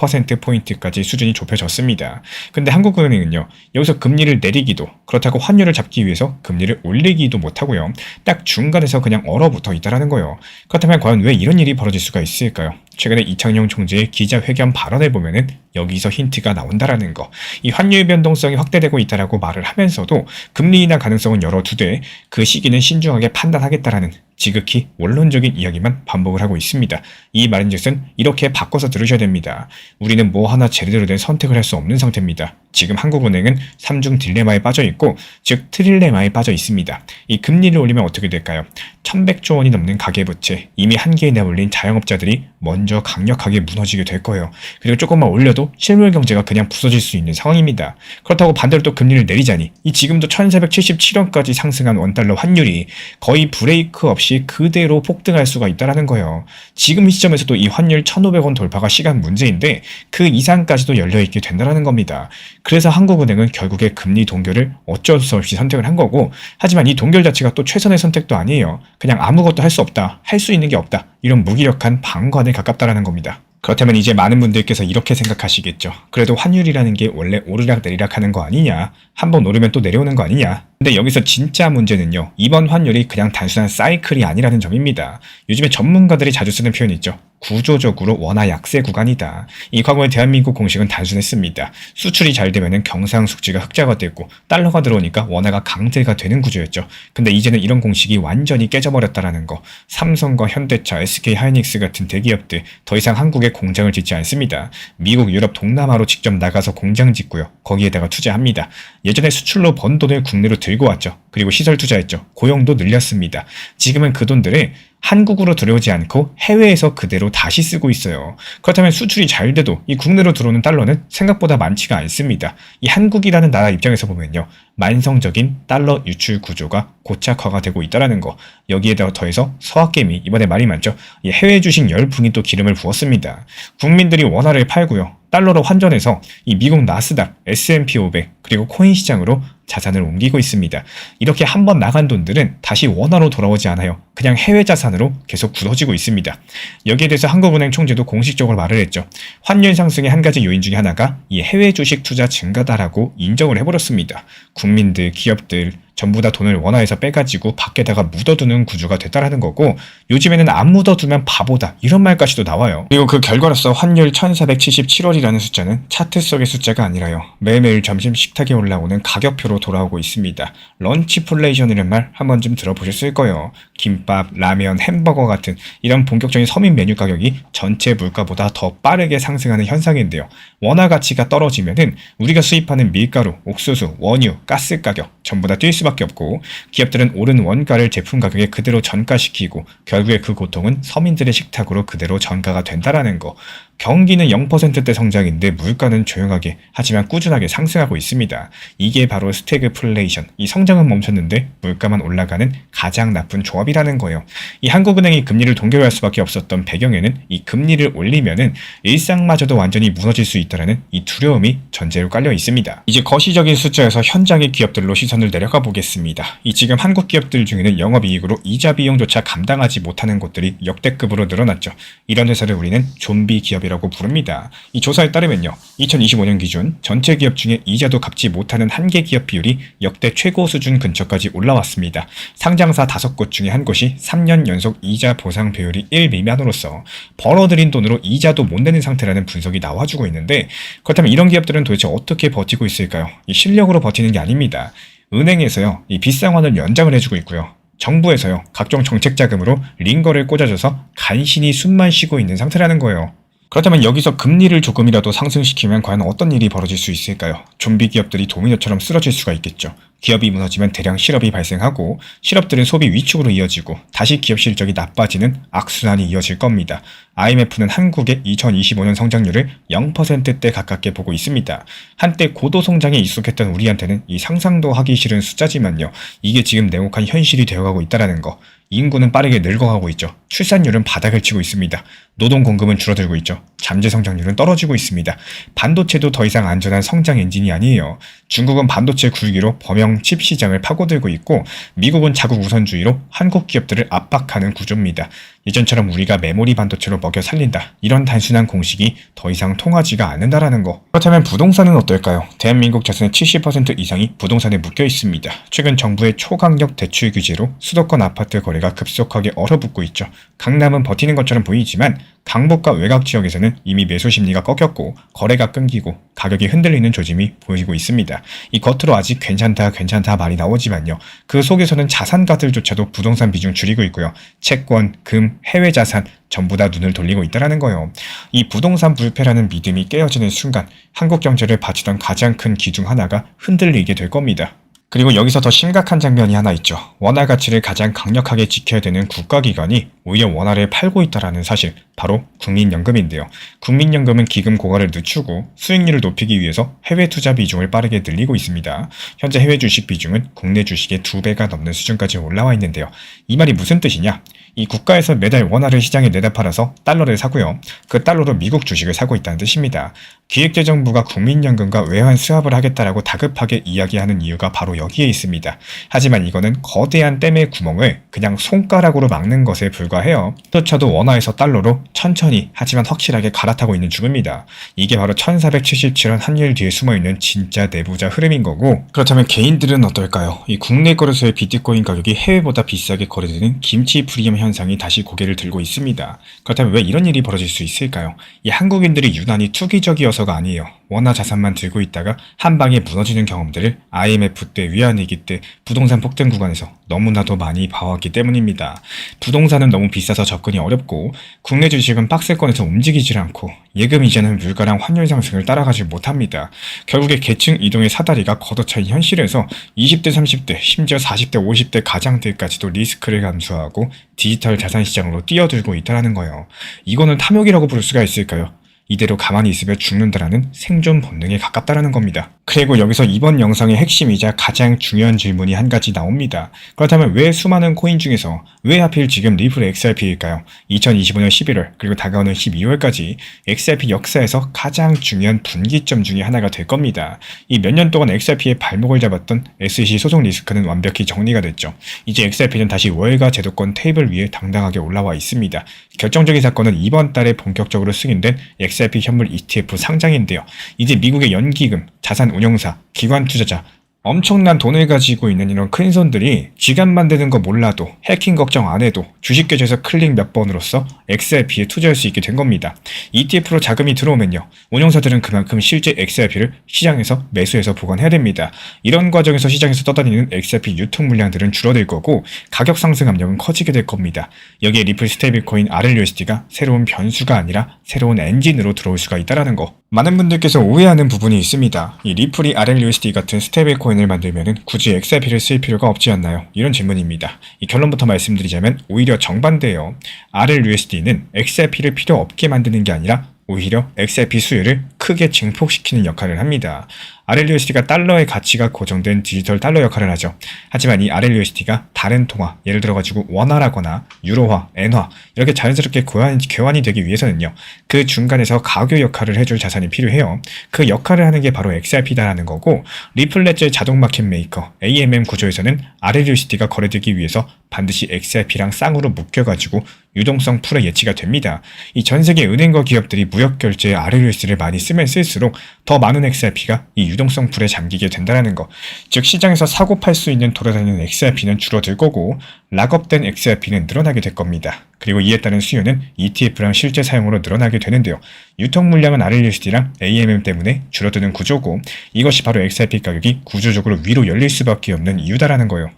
1.5%포인트까지 수준이 좁혀졌습니다. 근데 한국은행은요, 여기서 금리를 내리기도, 그렇다고 환율을 잡기 위해서 금리를 올리기도 못하고요. 딱 중간에서 그냥 얼어붙어 있다라는 거예요. 그렇다면 과연 왜 이런 일이 벌어질 수가 있을까요? 최근에 이창용 총재의 기자회견 발언을 보면은 여기서 힌트가 나온다라는 거. 이 환율 변동성이 확대되고 있다라고 말을 하면서도 금리 인하 가능성은 열어두되 그 시기는 신중하게 판단하겠다라는 지극히 원론적인 이야기만 반복을 하고 있습니다. 이 말인즉슨 이렇게 바꿔서 들으셔야 됩니다. 우리는 뭐 하나 제대로 된 선택을 할 수 없는 상태입니다. 지금 한국은행은 3중 딜레마에 빠져 있고, 즉 트릴레마에 빠져 있습니다. 이 금리를 올리면 어떻게 될까요? 1100조 원이 넘는 가계부채, 이미 한계에 내몰린 자영업자들이 먼저 강력하게 무너지게 될 거예요. 그리고 조금만 올려도 실물 경제가 그냥 부서질 수 있는 상황입니다. 그렇다고 반대로 또 금리를 내리자니 이 지금도 1477원까지 상승한 원달러 환율이 거의 브레이크 없이 그대로 폭등할 수가 있다는 거예요. 지금 시점에서도 이 환율 1500원 돌파가 시간 문제인데 그 이상까지도 열려있게 된다는 겁니다. 그래서 한국은행은 결국에 금리 동결을 어쩔 수 없이 선택을 한 거고, 하지만 이 동결 자체가 또 최선의 선택도 아니에요. 그냥 아무것도 할 수 없다, 할 수 있는 게 없다, 이런 무기력한 방관에 가깝다라는 겁니다. 그렇다면 이제 많은 분들께서 이렇게 생각하시겠죠. 그래도 환율이라는 게 원래 오르락 내리락 하는 거 아니냐, 한번 오르면 또 내려오는 거 아니냐. 근데 여기서 진짜 문제는요, 이번 환율이 그냥 단순한 사이클이 아니라는 점입니다. 요즘에 전문가들이 자주 쓰는 표현이 있죠. 구조적으로 원화 약세 구간이다. 이 과거의 대한민국 공식은 단순했습니다. 수출이 잘 되면은 경상숙지가 흑자가 되고 달러가 들어오니까 원화가 강세가 되는 구조였죠. 근데 이제는 이런 공식이 완전히 깨져버렸다라는 거. 삼성과 현대차, SK하이닉스 같은 대기업들 더 이상 한국에 공장을 짓지 않습니다. 미국, 유럽, 동남아로 직접 나가서 공장 짓고요. 거기에다가 투자합니다. 예전에 수출로 번 돈을 국내로 들고 왔죠. 그리고 시설 투자했죠. 고용도 늘렸습니다. 지금은 그 돈들을 한국으로 들어오지 않고 해외에서 그대로 다시 쓰고 있어요. 그렇다면 수출이 잘 돼도 이 국내로 들어오는 달러는 생각보다 많지가 않습니다. 이 한국이라는 나라 입장에서 보면요. 만성적인 달러 유출 구조가 고착화가 되고 있다는 거. 여기에다 더해서 서학개미 이번에 말이 많죠. 이 해외 주식 열풍이 또 기름을 부었습니다. 국민들이 원화를 팔고요. 달러로 환전해서 이 미국 나스닥, S&P 500 그리고 코인 시장으로 자산을 옮기고 있습니다. 이렇게 한번 나간 돈들은 다시 원화로 돌아오지 않아요. 그냥 해외 자산으로 계속 굳어지고 있습니다. 여기에 대해서 한국은행 총재도 공식적으로 말을 했죠. 환율 상승의 한 가지 요인 중에 하나가 이 해외 주식 투자 증가다라고 인정을 해버렸습니다. 국민들, 기업들 전부 다 돈을 원화에서 빼가지고 밖에다가 묻어두는 구조가 됐다라는 거고 요즘에는 안 묻어두면 바보다 이런 말까지도 나와요. 그리고 그 결과로서 환율 1477원이라는 숫자는 차트 속의 숫자가 아니라요. 매일매일 점심 식탁에 올라오는 가격표로 돌아오고 있습니다. 런치플레이션이라는 말 한 번쯤 들어보셨을 거예요. 김밥, 라면, 햄버거 같은 이런 본격적인 서민 메뉴 가격이 전체 물가보다 더 빠르게 상승하는 현상인데요. 원화 가치가 떨어지면은 우리가 수입하는 밀가루, 옥수수, 원유, 가스 가격 전부 다 뛸 수밖에 없고 기업들은 오른 원가를 제품 가격에 그대로 전가시키고 결국에 그 고통은 서민들의 식탁으로 그대로 전가가 된다라는 거. 경기는 0%대 성장인데 물가는 조용하게 하지만 꾸준하게 상승하고 있습니다. 이게 바로 스태그플레이션. 이 성장은 멈췄는데 물가만 올라가는 가장 나쁜 조합이라는 거예요. 이 한국은행이 금리를 동결할 수밖에 없었던 배경에는 이 금리를 올리면은 일상마저도 완전히 무너질 수 있다는 이 두려움이 전제로 깔려 있습니다. 이제 거시적인 숫자에서 현장의 기업들로 시선을 내려가 보겠습니다. 이 지금 한국 기업들 중에는 영업이익으로 이자 비용조차 감당하지 못하는 곳들이 역대급으로 늘어났죠. 이런 회사를 우리는 좀비 기업이라고 부릅니다. 이 조사에 따르면요. 2025년 기준 전체 기업 중에 이자도 갚지 못하는 한계 기업 비율이 역대 최고 수준 근처까지 올라왔습니다. 상장사 5곳 중에 한 곳이 3년 연속 이자 보상 비율이 1 미만으로서 벌어들인 돈으로 이자도 못 내는 상태라는 분석이 나와주고 있는데 그렇다면 이런 기업들은 도대체 어떻게 버티고 있을까요? 이 실력으로 버티는 게 아닙니다. 은행에서요. 이 비상환을 연장을 해주고 있고요. 정부에서요. 각종 정책 자금으로 링거를 꽂아줘서 간신히 숨만 쉬고 있는 상태라는 거예요. 그렇다면 여기서 금리를 조금이라도 상승시키면 과연 어떤 일이 벌어질 수 있을까요? 좀비 기업들이 도미노처럼 쓰러질 수가 있겠죠. 기업이 무너지면 대량 실업이 발생하고 실업들은 소비 위축으로 이어지고 다시 기업 실적이 나빠지는 악순환이 이어질 겁니다. IMF는 한국의 2025년 성장률을 0%대 가깝게 보고 있습니다. 한때 고도 성장에 익숙했던 우리한테는 이 상상도 하기 싫은 숫자지만요. 이게 지금 냉혹한 현실이 되어가고 있다는 거. 인구는 빠르게 늙어가고 있죠. 출산율은 바닥을 치고 있습니다. 노동 공급은 줄어들고 있죠. 잠재 성장률은 떨어지고 있습니다. 반도체도 더 이상 안전한 성장 엔진이 아니에요. 중국은 반도체 굴기로 범용 칩 시장을 파고들고 있고 미국은 자국 우선주의로 한국 기업들을 압박하는 구조입니다. 예전처럼 우리가 메모리 반도체로 먹여 살린다. 이런 단순한 공식이 더 이상 통하지가 않는다라는 거. 그렇다면 부동산은 어떨까요? 대한민국 자산의 70% 이상이 부동산에 묶여 있습니다. 최근 정부의 초강력 대출 규제로 수도권 아파트 거래가 급속하게 얼어붙고 있죠. 강남은 버티는 것처럼 보이지만 강북과 외곽 지역에서는 이미 매수 심리가 꺾였고 거래가 끊기고 가격이 흔들리는 조짐이 보이고 있습니다. 이 겉으로 아직 괜찮다 말이 나오지만요. 그 속에서는 자산가들조차도 부동산 비중 줄이고 있고요. 채권, 금, 해외 자산 전부 다 눈을 돌리고 있다는 거예요. 이 부동산 불패라는 믿음이 깨어지는 순간 한국 경제를 바치던 가장 큰 기둥 하나가 흔들리게 될 겁니다. 그리고 여기서 더 심각한 장면이 하나 있죠. 원화 가치를 가장 강력하게 지켜야 되는 국가기관이 오히려 원화를 팔고 있다는 사실, 바로 국민연금인데요. 국민연금은 기금 고갈을 늦추고 수익률을 높이기 위해서 해외 투자 비중을 빠르게 늘리고 있습니다. 현재 해외 주식 비중은 국내 주식의 2배가 넘는 수준까지 올라와 있는데요. 이 말이 무슨 뜻이냐? 이 국가에서 매달 원화를 시장에 내다 팔아서 달러를 사고요. 그 달러로 미국 주식을 사고 있다는 뜻입니다. 기획재정부가 국민연금과 외환 수합을 하겠다라고 다급하게 이야기하는 이유가 바로 여기에 있습니다. 하지만 이거는 거대한 댐의 구멍을 그냥 손가락으로 막는 것에 불과해요. 그렇자도 원화에서 달러로 천천히 하지만 확실하게 갈아타고 있는 중입니다. 이게 바로 1477원 환율 뒤에 숨어있는 진짜 내부자 흐름인 거고, 그렇다면 개인들은 어떨까요? 이 국내 거래소의 비트코인 가격이 해외보다 비싸게 거래되는 김치 프리미엄 현상이 다시 고개를 들고 있습니다. 그렇다면 왜 이런 일이 벌어질 수 있을까요? 이 한국인들이 유난히 투기적이어서가 아니에요. 원화 자산만 들고 있다가 한 방에 무너지는 경험들을 IMF 때, 위안위기 때, 부동산 폭등 구간에서 너무나도 많이 봐왔기 때문입니다. 부동산은 너무 비싸서 접근이 어렵고 국내 주식은 박스권에서 움직이질 않고 예금 이자는 물가랑 환율 상승을 따라가지 못합니다. 결국에 계층 이동의 사다리가 걷어차인 현실에서 20대, 30대, 심지어 40대, 50대 가장들까지도 리스크를 감수하고 디지털 자산 시장으로 뛰어들고 있다는 거예요. 이거는 탐욕이라고 부를 수가 있을까요? 이대로 가만히 있으면 죽는다라는 생존 본능에 가깝다라는 겁니다. 그리고 여기서 이번 영상의 핵심이자 가장 중요한 질문이 한 가지 나옵니다. 그렇다면 왜 수많은 코인 중에서 왜 하필 지금 리플 XRP일까요? 2025년 11월 그리고 다가오는 12월까지 XRP 역사에서 가장 중요한 분기점 중에 하나가 될 겁니다. 이 몇 년 동안 XRP의 발목을 잡았던 SEC 소송 리스크는 완벽히 정리가 됐죠. 이제 XRP는 다시 월가 제도권 테이블 위에 당당하게 올라와 있습니다. 결정적인 사건은 이번 달에 본격적으로 승인된 XRP 현물 ETF 상장인데요. 이제 미국의 연기금, 자산 운용사, 기관 투자자, 엄청난 돈을 가지고 있는 이런 큰 손들이 지갑 만드는 거 몰라도 해킹 걱정 안 해도 주식 계좌에서 클릭 몇 번으로써 XRP에 투자할 수 있게 된 겁니다. ETF로 자금이 들어오면요. 운용사들은 그만큼 실제 XRP를 시장에서 매수해서 보관해야 됩니다. 이런 과정에서 시장에서 떠다니는 XRP 유통 물량들은 줄어들 거고 가격 상승 압력은 커지게 될 겁니다. 여기에 리플 스테이블코인 RLUSD가 새로운 변수가 아니라 새로운 엔진으로 들어올 수가 있다는 거. 많은 분들께서 오해하는 부분이 있습니다. 이 리플이 RLUSD 같은 스테이블코인을 만들면 굳이 XRP를 쓸 필요가 없지 않나요? 이런 질문입니다. 이 결론부터 말씀드리자면 오히려 정반대예요. RLUSD는 XRP를 필요 없게 만드는 게 아니라 오히려 XRP 수요를 크게 증폭시키는 역할을 합니다. RLUSD가 달러의 가치가 고정된 디지털 달러 역할을 하죠. 하지만 이 RLUSD가 다른 통화, 예를 들어가지고 원화라거나 유로화, 엔화 이렇게 자연스럽게 교환이 되기 위해서는요. 그 중간에서 가교 역할을 해줄 자산이 필요해요. 그 역할을 하는 게 바로 XRP다라는 거고 리플렛의 자동 마켓 메이커 AMM 구조에서는 RLUSD가 거래되기 위해서 반드시 XRP랑 쌍으로 묶여가지고 유동성 풀에 예치가 됩니다. 이 전 세계 은행과 기업들이 무역 결제에 RLUSD를 많이 쓰면 쓸수록 더 많은 XRP가 이 유동성 풀에 잠기게 된다는 거. 즉 시장에서 사고 팔 수 있는 돌아다니는 XRP는 줄어들 거고 락업된 XRP는 늘어나게 될 겁니다. 그리고 이에 따른 수요는 ETF랑 실제 사용으로 늘어나게 되는데요. 유통 물량은 RLUSD랑 AMM 때문에 줄어드는 구조고 이것이 바로 XRP 가격이 구조적으로 위로 열릴 수밖에 없는 이유다라는 거예요.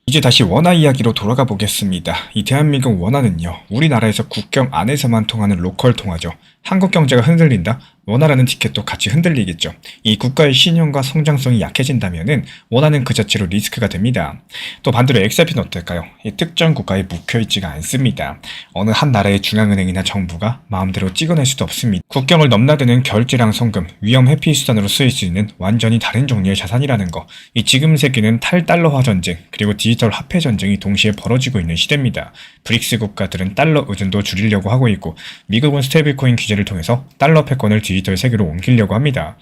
이제 다시 원화 이야기로 돌아가 보겠습니다. 이 대한민국 원화는요. 우리나라에서 국경 안에서만 통하는 로컬 통화죠. 한국 경제가 흔들린다? 원화라는 티켓도 같이 흔들리겠죠. 이 국가의 신용과 성장성이 약해진다면은 원화는 그 자체로 리스크가 됩니다. 또 반대로 XRP는 어떨까요? 이 특정 국가에 묵혀있지가 않습니다. 어느 한 나라의 중앙은행이나 정부가 마음대로 찍어낼 수도 없습니다. 국경을 넘나드는 결제랑 송금, 위험 회피 수단으로 쓰일 수 있는 완전히 다른 종류의 자산이라는 거. 이 지금 세계는 탈달러화 전쟁, 그리고 디지털 화폐 전쟁이 동시에 벌어지고 있는 시대입니다. 브릭스 국가들은 달러 의존도 줄이려고 하고 있고 미국은 스테이블코인 규제를 통해서 달러 패권을 디지털 세계로 옮기려고 합니다.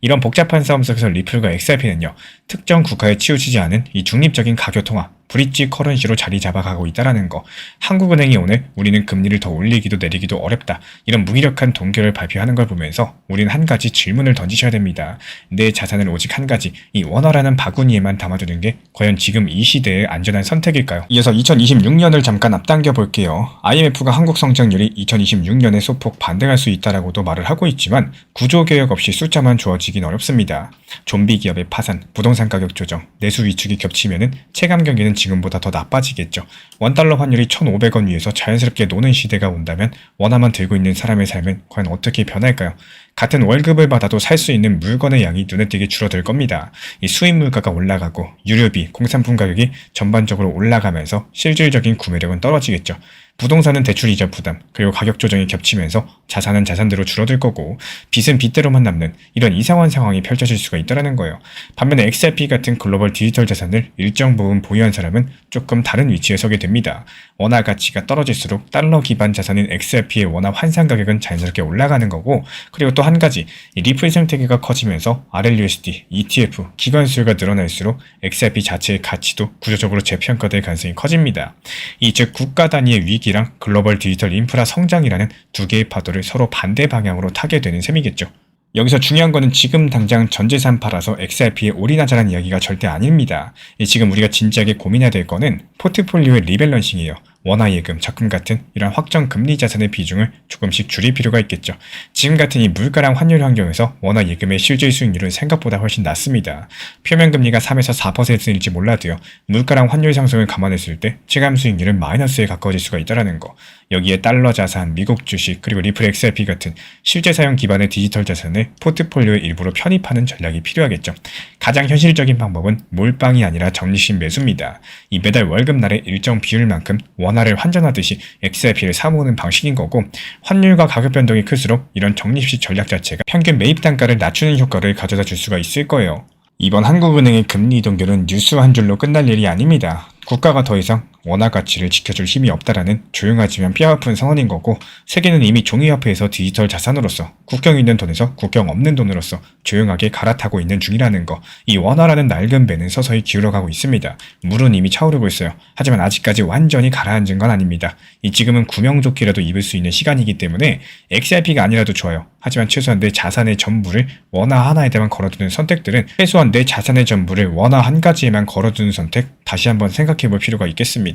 이런 복잡한 싸움 속에서 리플과 XRP는요. 특정 국가에 치우치지 않은 이 중립적인 가교 통화, 브릿지 커런시로 자리 잡아가고 있다는 거. 한국은행이 오늘 우리는 금리를 더 올리기도 내리기도 어렵다. 이런 무기력한 동결을 발표하는 걸 보면서 우리는 한 가지 질문을 던지셔야 됩니다. 내 자산을 오직 한 가지, 이 원화라는 바구니에만 담아두는 게 과연 지금 이 시대의 안전한 선택일까요? 이어서 2026년을 잠깐 앞당겨 볼게요. IMF가 한국 성장률이 2026년에 소폭 반등할 수 있다라고도 말을 하고 있지만 구조개혁 없이 숫자만 좋아지긴 어렵습니다. 좀비 기업의 파산, 부동산 가격 조정, 내수 위축이 겹치면은 체감 경기는 지금보다 더 나빠지겠죠. 원달러 환율이 1,500원 위에서 자연스럽게 노는 시대가 온다면 원화만 들고 있는 사람의 삶은 과연 어떻게 변할까요? 같은 월급을 받아도 살 수 있는 물건의 양이 눈에 띄게 줄어들 겁니다. 이 수입 물가가 올라가고 유류비, 공산품 가격이 전반적으로 올라가면서 실질적인 구매력은 떨어지겠죠. 부동산은 대출이자 부담, 그리고 가격 조정이 겹치면서 자산은 자산대로 줄어들 거고 빚은 빚대로만 남는 이런 이상한 상황이 펼쳐질 수가 있다는 거예요. 반면에 XRP 같은 글로벌 디지털 자산을 일정 부분 보유한 사람은 조금 다른 위치에 서게 됩니다. 원화 가치가 떨어질수록 달러 기반 자산인 XRP의 원화 환산 가격은 자연스럽게 올라가는 거고 그리고 또 한 가지 리플 생태계가 커지면서 RLUSD, ETF, 기관 수요가 늘어날수록 XRP 자체의 가치도 구조적으로 재평가될 가능성이 커집니다. 이 즉 국가 단위의 위기랑 글로벌 디지털 인프라 성장이라는 두 개의 파도를 서로 반대 방향으로 타게 되는 셈이겠죠. 여기서 중요한 거는 지금 당장 전재산 팔아서 XRP에 올인하자는 이야기가 절대 아닙니다. 지금 우리가 진지하게 고민해야 될 거는 포트폴리오의 리밸런싱이에요. 원화 예금, 적금 같은 이런 확정 금리 자산의 비중을 조금씩 줄일 필요가 있겠죠. 지금 같은 이 물가랑 환율 환경에서 원화 예금의 실질 수익률은 생각보다 훨씬 낮습니다. 표면 금리가 3에서 4%일지 몰라도요. 물가랑 환율 상승을 감안했을 때 체감 수익률은 마이너스에 가까워질 수가 있다는 거. 여기에 달러 자산, 미국 주식, 그리고 리플 XRP 같은 실제 사용 기반의 디지털 자산을 포트폴리오의 일부로 편입하는 전략이 필요하겠죠. 가장 현실적인 방법은 몰빵이 아니라 적립식 매수입니다. 이 매달 월급날의 일정 비율만큼 원화를 환전하듯이 XRP를 사모으는 방식인 거고, 환율과 가격 변동이 클수록 이런 적립식 전략 자체가 평균 매입 단가를 낮추는 효과를 가져다 줄 수가 있을 거예요. 이번 한국은행의 금리 이동결은 뉴스 한 줄로 끝날 일이 아닙니다. 국가가 더 이상 원화 가치를 지켜줄 힘이 없다라는 조용하지만 뼈아픈 선언인 거고, 세계는 이미 종이화폐에서 디지털 자산으로서, 국경 있는 돈에서 국경 없는 돈으로서 조용하게 갈아타고 있는 중이라는 거. 이 원화라는 낡은 배는 서서히 기울어가고 있습니다. 물은 이미 차오르고 있어요. 하지만 아직까지 완전히 가라앉은 건 아닙니다. 이 지금은 구명조끼라도 입을 수 있는 시간이기 때문에 XRP가 아니라도 좋아요. 하지만 최소한 내 자산의 전부를 원화 하나에다만 걸어두는 선택들은, 최소한 내 자산의 전부를 원화 한 가지에만 걸어두는 선택, 다시 한번 생각해볼 필요가 있겠습니다.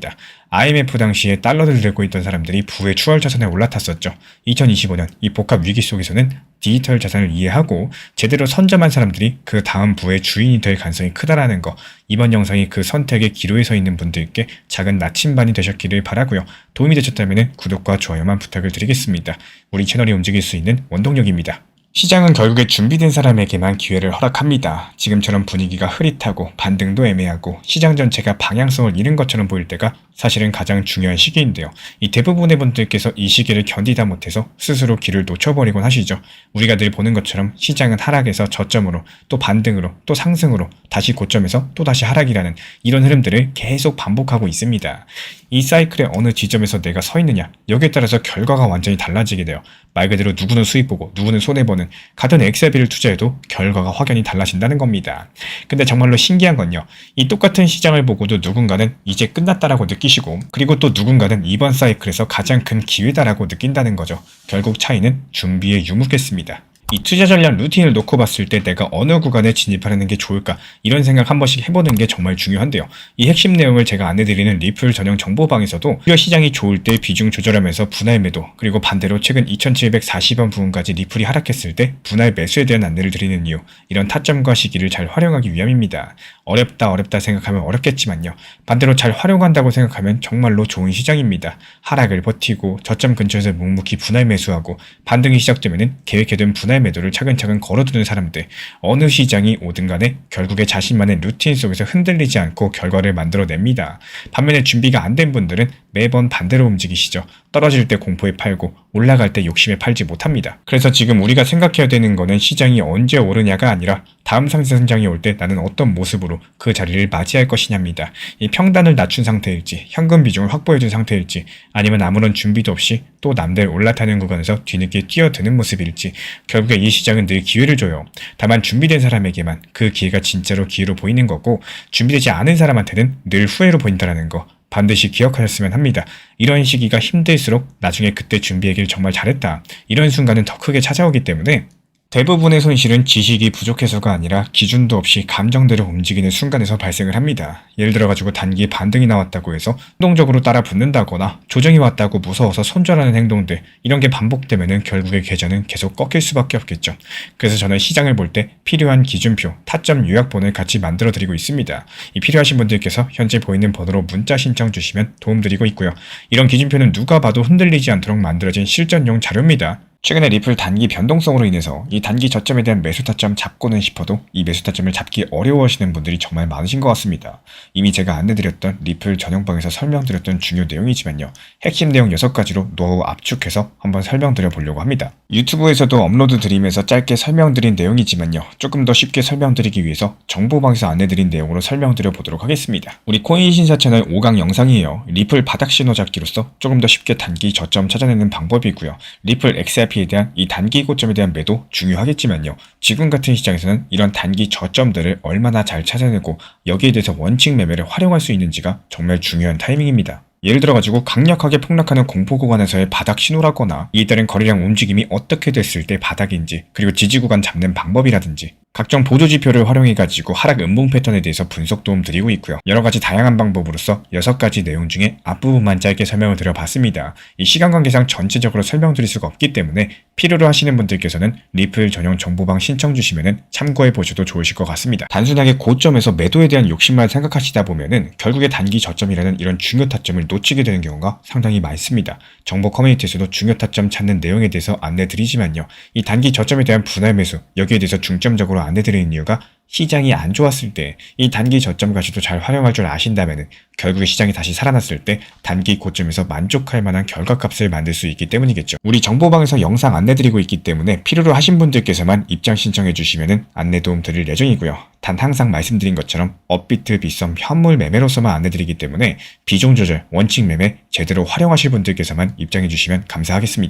IMF 당시에 달러를 들고 있던 사람들이 부의 추월 자산에 올라탔었죠. 2025년 이 복합 위기 속에서는 디지털 자산을 이해하고 제대로 선점한 사람들이 그 다음 부의 주인이 될 가능성이 크다라는 거. 이번 영상이 그 선택의 기로에 서 있는 분들께 작은 나침반이 되셨기를 바라고요. 도움이 되셨다면 구독과 좋아요만 부탁을 드리겠습니다. 우리 채널이 움직일 수 있는 원동력입니다. 시장은 결국에 준비된 사람에게만 기회를 허락합니다. 지금처럼 분위기가 흐릿하고 반등도 애매하고 시장 전체가 방향성을 잃은 것처럼 보일 때가 사실은 가장 중요한 시기인데요. 이 대부분의 분들께서 이 시기를 견디다 못해서 스스로 길을 놓쳐버리곤 하시죠. 우리가 늘 보는 것처럼 시장은 하락에서 저점으로, 또 반등으로, 또 상승으로, 다시 고점에서 또 다시 하락이라는 이런 흐름들을 계속 반복하고 있습니다. 이 사이클의 어느 지점에서 내가 서 있느냐, 여기에 따라서 결과가 완전히 달라지게 돼요. 말 그대로 누구는 수익 보고 누구는 손해보는, 같은 XRP를 투자해도 결과가 확연히 달라진다는 겁니다. 근데 정말로 신기한 건요, 이 똑같은 시장을 보고도 누군가는 이제 끝났다라고 느끼시고, 그리고 또 누군가는 이번 사이클에서 가장 큰 기회다라고 느낀다는 거죠. 결국 차이는 준비에 유무겠습니다. 이 투자 전략 루틴을 놓고 봤을 때 내가 어느 구간에 진입하려는 게 좋을까, 이런 생각 한 번씩 해보는 게 정말 중요한데요. 이 핵심 내용을 제가 안내드리는 리플 전용 정보방에서도 시장이 좋을 때 비중 조절하면서 분할 매도, 그리고 반대로 최근 2740원 부근까지 리플이 하락했을 때 분할 매수에 대한 안내를 드리는 이유, 이런 타점과 시기를 잘 활용하기 위함입니다. 어렵다 생각하면 어렵겠지만요, 반대로 잘 활용한다고 생각하면 정말로 좋은 시장입니다. 하락을 버티고 저점 근처에서 묵묵히 분할 매수하고, 반등이 시작되면 계획해둔 분할 매도를 차근차근 걸어두는 사람들, 어느 시장이 오든 간에 결국에 자신만의 루틴 속에서 흔들리지 않고 결과를 만들어냅니다. 반면에 준비가 안 된 분들은 매번 반대로 움직이시죠. 떨어질 때 공포에 팔고 올라갈 때 욕심에 팔지 못합니다. 그래서 지금 우리가 생각해야 되는 거는 시장이 언제 오르냐가 아니라 다음 상승장이 올 때 나는 어떤 모습으로 그 자리를 맞이할 것이냐입니다. 이 평단을 낮춘 상태일지, 현금 비중을 확보해준 상태일지, 아니면 아무런 준비도 없이 또 남들 올라타는 구간에서 뒤늦게 뛰어드는 모습일지, 결국에 이 시장은 늘 기회를 줘요. 다만 준비된 사람에게만 그 기회가 진짜로 기회로 보이는 거고, 준비되지 않은 사람한테는 늘 후회로 보인다는 거 반드시 기억하셨으면 합니다. 이런 시기가 힘들수록 나중에 그때 준비하길 정말 잘했다, 이런 순간은 더 크게 찾아오기 때문에 대부분의 손실은 지식이 부족해서가 아니라 기준도 없이 감정대로 움직이는 순간에서 발생을 합니다. 예를 들어가지고 단기 반등이 나왔다고 해서 수동적으로 따라 붙는다거나 조정이 왔다고 무서워서 손절하는 행동들, 이런 게 반복되면은 결국에 계좌는 계속 꺾일 수밖에 없겠죠. 그래서 저는 시장을 볼 때 필요한 기준표, 타점 요약본을 같이 만들어 드리고 있습니다. 이 필요하신 분들께서 현재 보이는 번호로 문자 신청 주시면 도움드리고 있고요. 이런 기준표는 누가 봐도 흔들리지 않도록 만들어진 실전용 자료입니다. 최근에 리플 단기 변동성으로 인해서 이 단기 저점에 대한 매수 타점 잡고는 싶어도 이 매수 타점을 잡기 어려워하시는 분들이 정말 많으신 것 같습니다. 이미 제가 안내드렸던 리플 전용방에서 설명드렸던 중요 내용이지만요, 핵심 내용 6가지로 노하우 압축해서 한번 설명드려 보려고 합니다. 유튜브에서도 업로드 드리면서 짧게 설명드린 내용이지만요, 조금 더 쉽게 설명드리기 위해서 정보방에서 안내드린 내용으로 설명드려 보도록 하겠습니다. 우리 코인 신사 채널 5강 영상이에요. 리플 바닥 신호 잡기로서 조금 더 쉽게 단기 저점 찾아내는 방법이고요. 리플 XRP에 대한 이 단기 고점에 대한 매도 중요하겠지만요, 지금 같은 시장에서는 이런 단기 저점들을 얼마나 잘 찾아내고 여기에 대해서 원칙 매매를 활용할 수 있는지가 정말 중요한 타이밍입니다. 예를 들어가지고 강력하게 폭락하는 공포 구간에서의 바닥 신호라거나 이에 따른 거래량 움직임이 어떻게 됐을 때 바닥인지, 그리고 지지 구간 잡는 방법이라든지 각종 보조 지표를 활용해가지고 하락 음봉 패턴에 대해서 분석 도움 드리고 있고요. 여러가지 다양한 방법으로서 6가지 내용 중에 앞부분만 짧게 설명을 드려봤습니다. 이 시간 관계상 전체적으로 설명드릴 수가 없기 때문에 필요로 하시는 분들께서는 리플 전용 정보방 신청 주시면 참고해 보셔도 좋으실 것 같습니다. 단순하게 고점에서 매도에 대한 욕심만 생각하시다 보면은 결국에 단기 저점이라는 이런 중요 타점을 놓치게 되는 경우가 상당히 많습니다. 정보 커뮤니티에서도 중요 타점 찾는 내용에 대해서 안내드리지만요. 이 단기 저점에 대한 분할 매수, 여기에 대해서 중점적으로 안내드리는 이유가 시장이 안 좋았을 때 이 단기 저점까지도 잘 활용할 줄 아신다면 결국에 시장이 다시 살아났을 때 단기 고점에서 만족할 만한 결과값을 만들 수 있기 때문이겠죠. 우리 정보방에서 영상 안내드리고 있기 때문에 필요로 하신 분들께서만 입장 신청해 주시면 안내 도움 드릴 예정이고요. 단 항상 말씀드린 것처럼 업비트 빗썸 현물 매매로서만 안내드리기 때문에 비중 조절, 원칙 매매 제대로 활용하실 분들께서만 입장해 주시면 감사하겠습니다.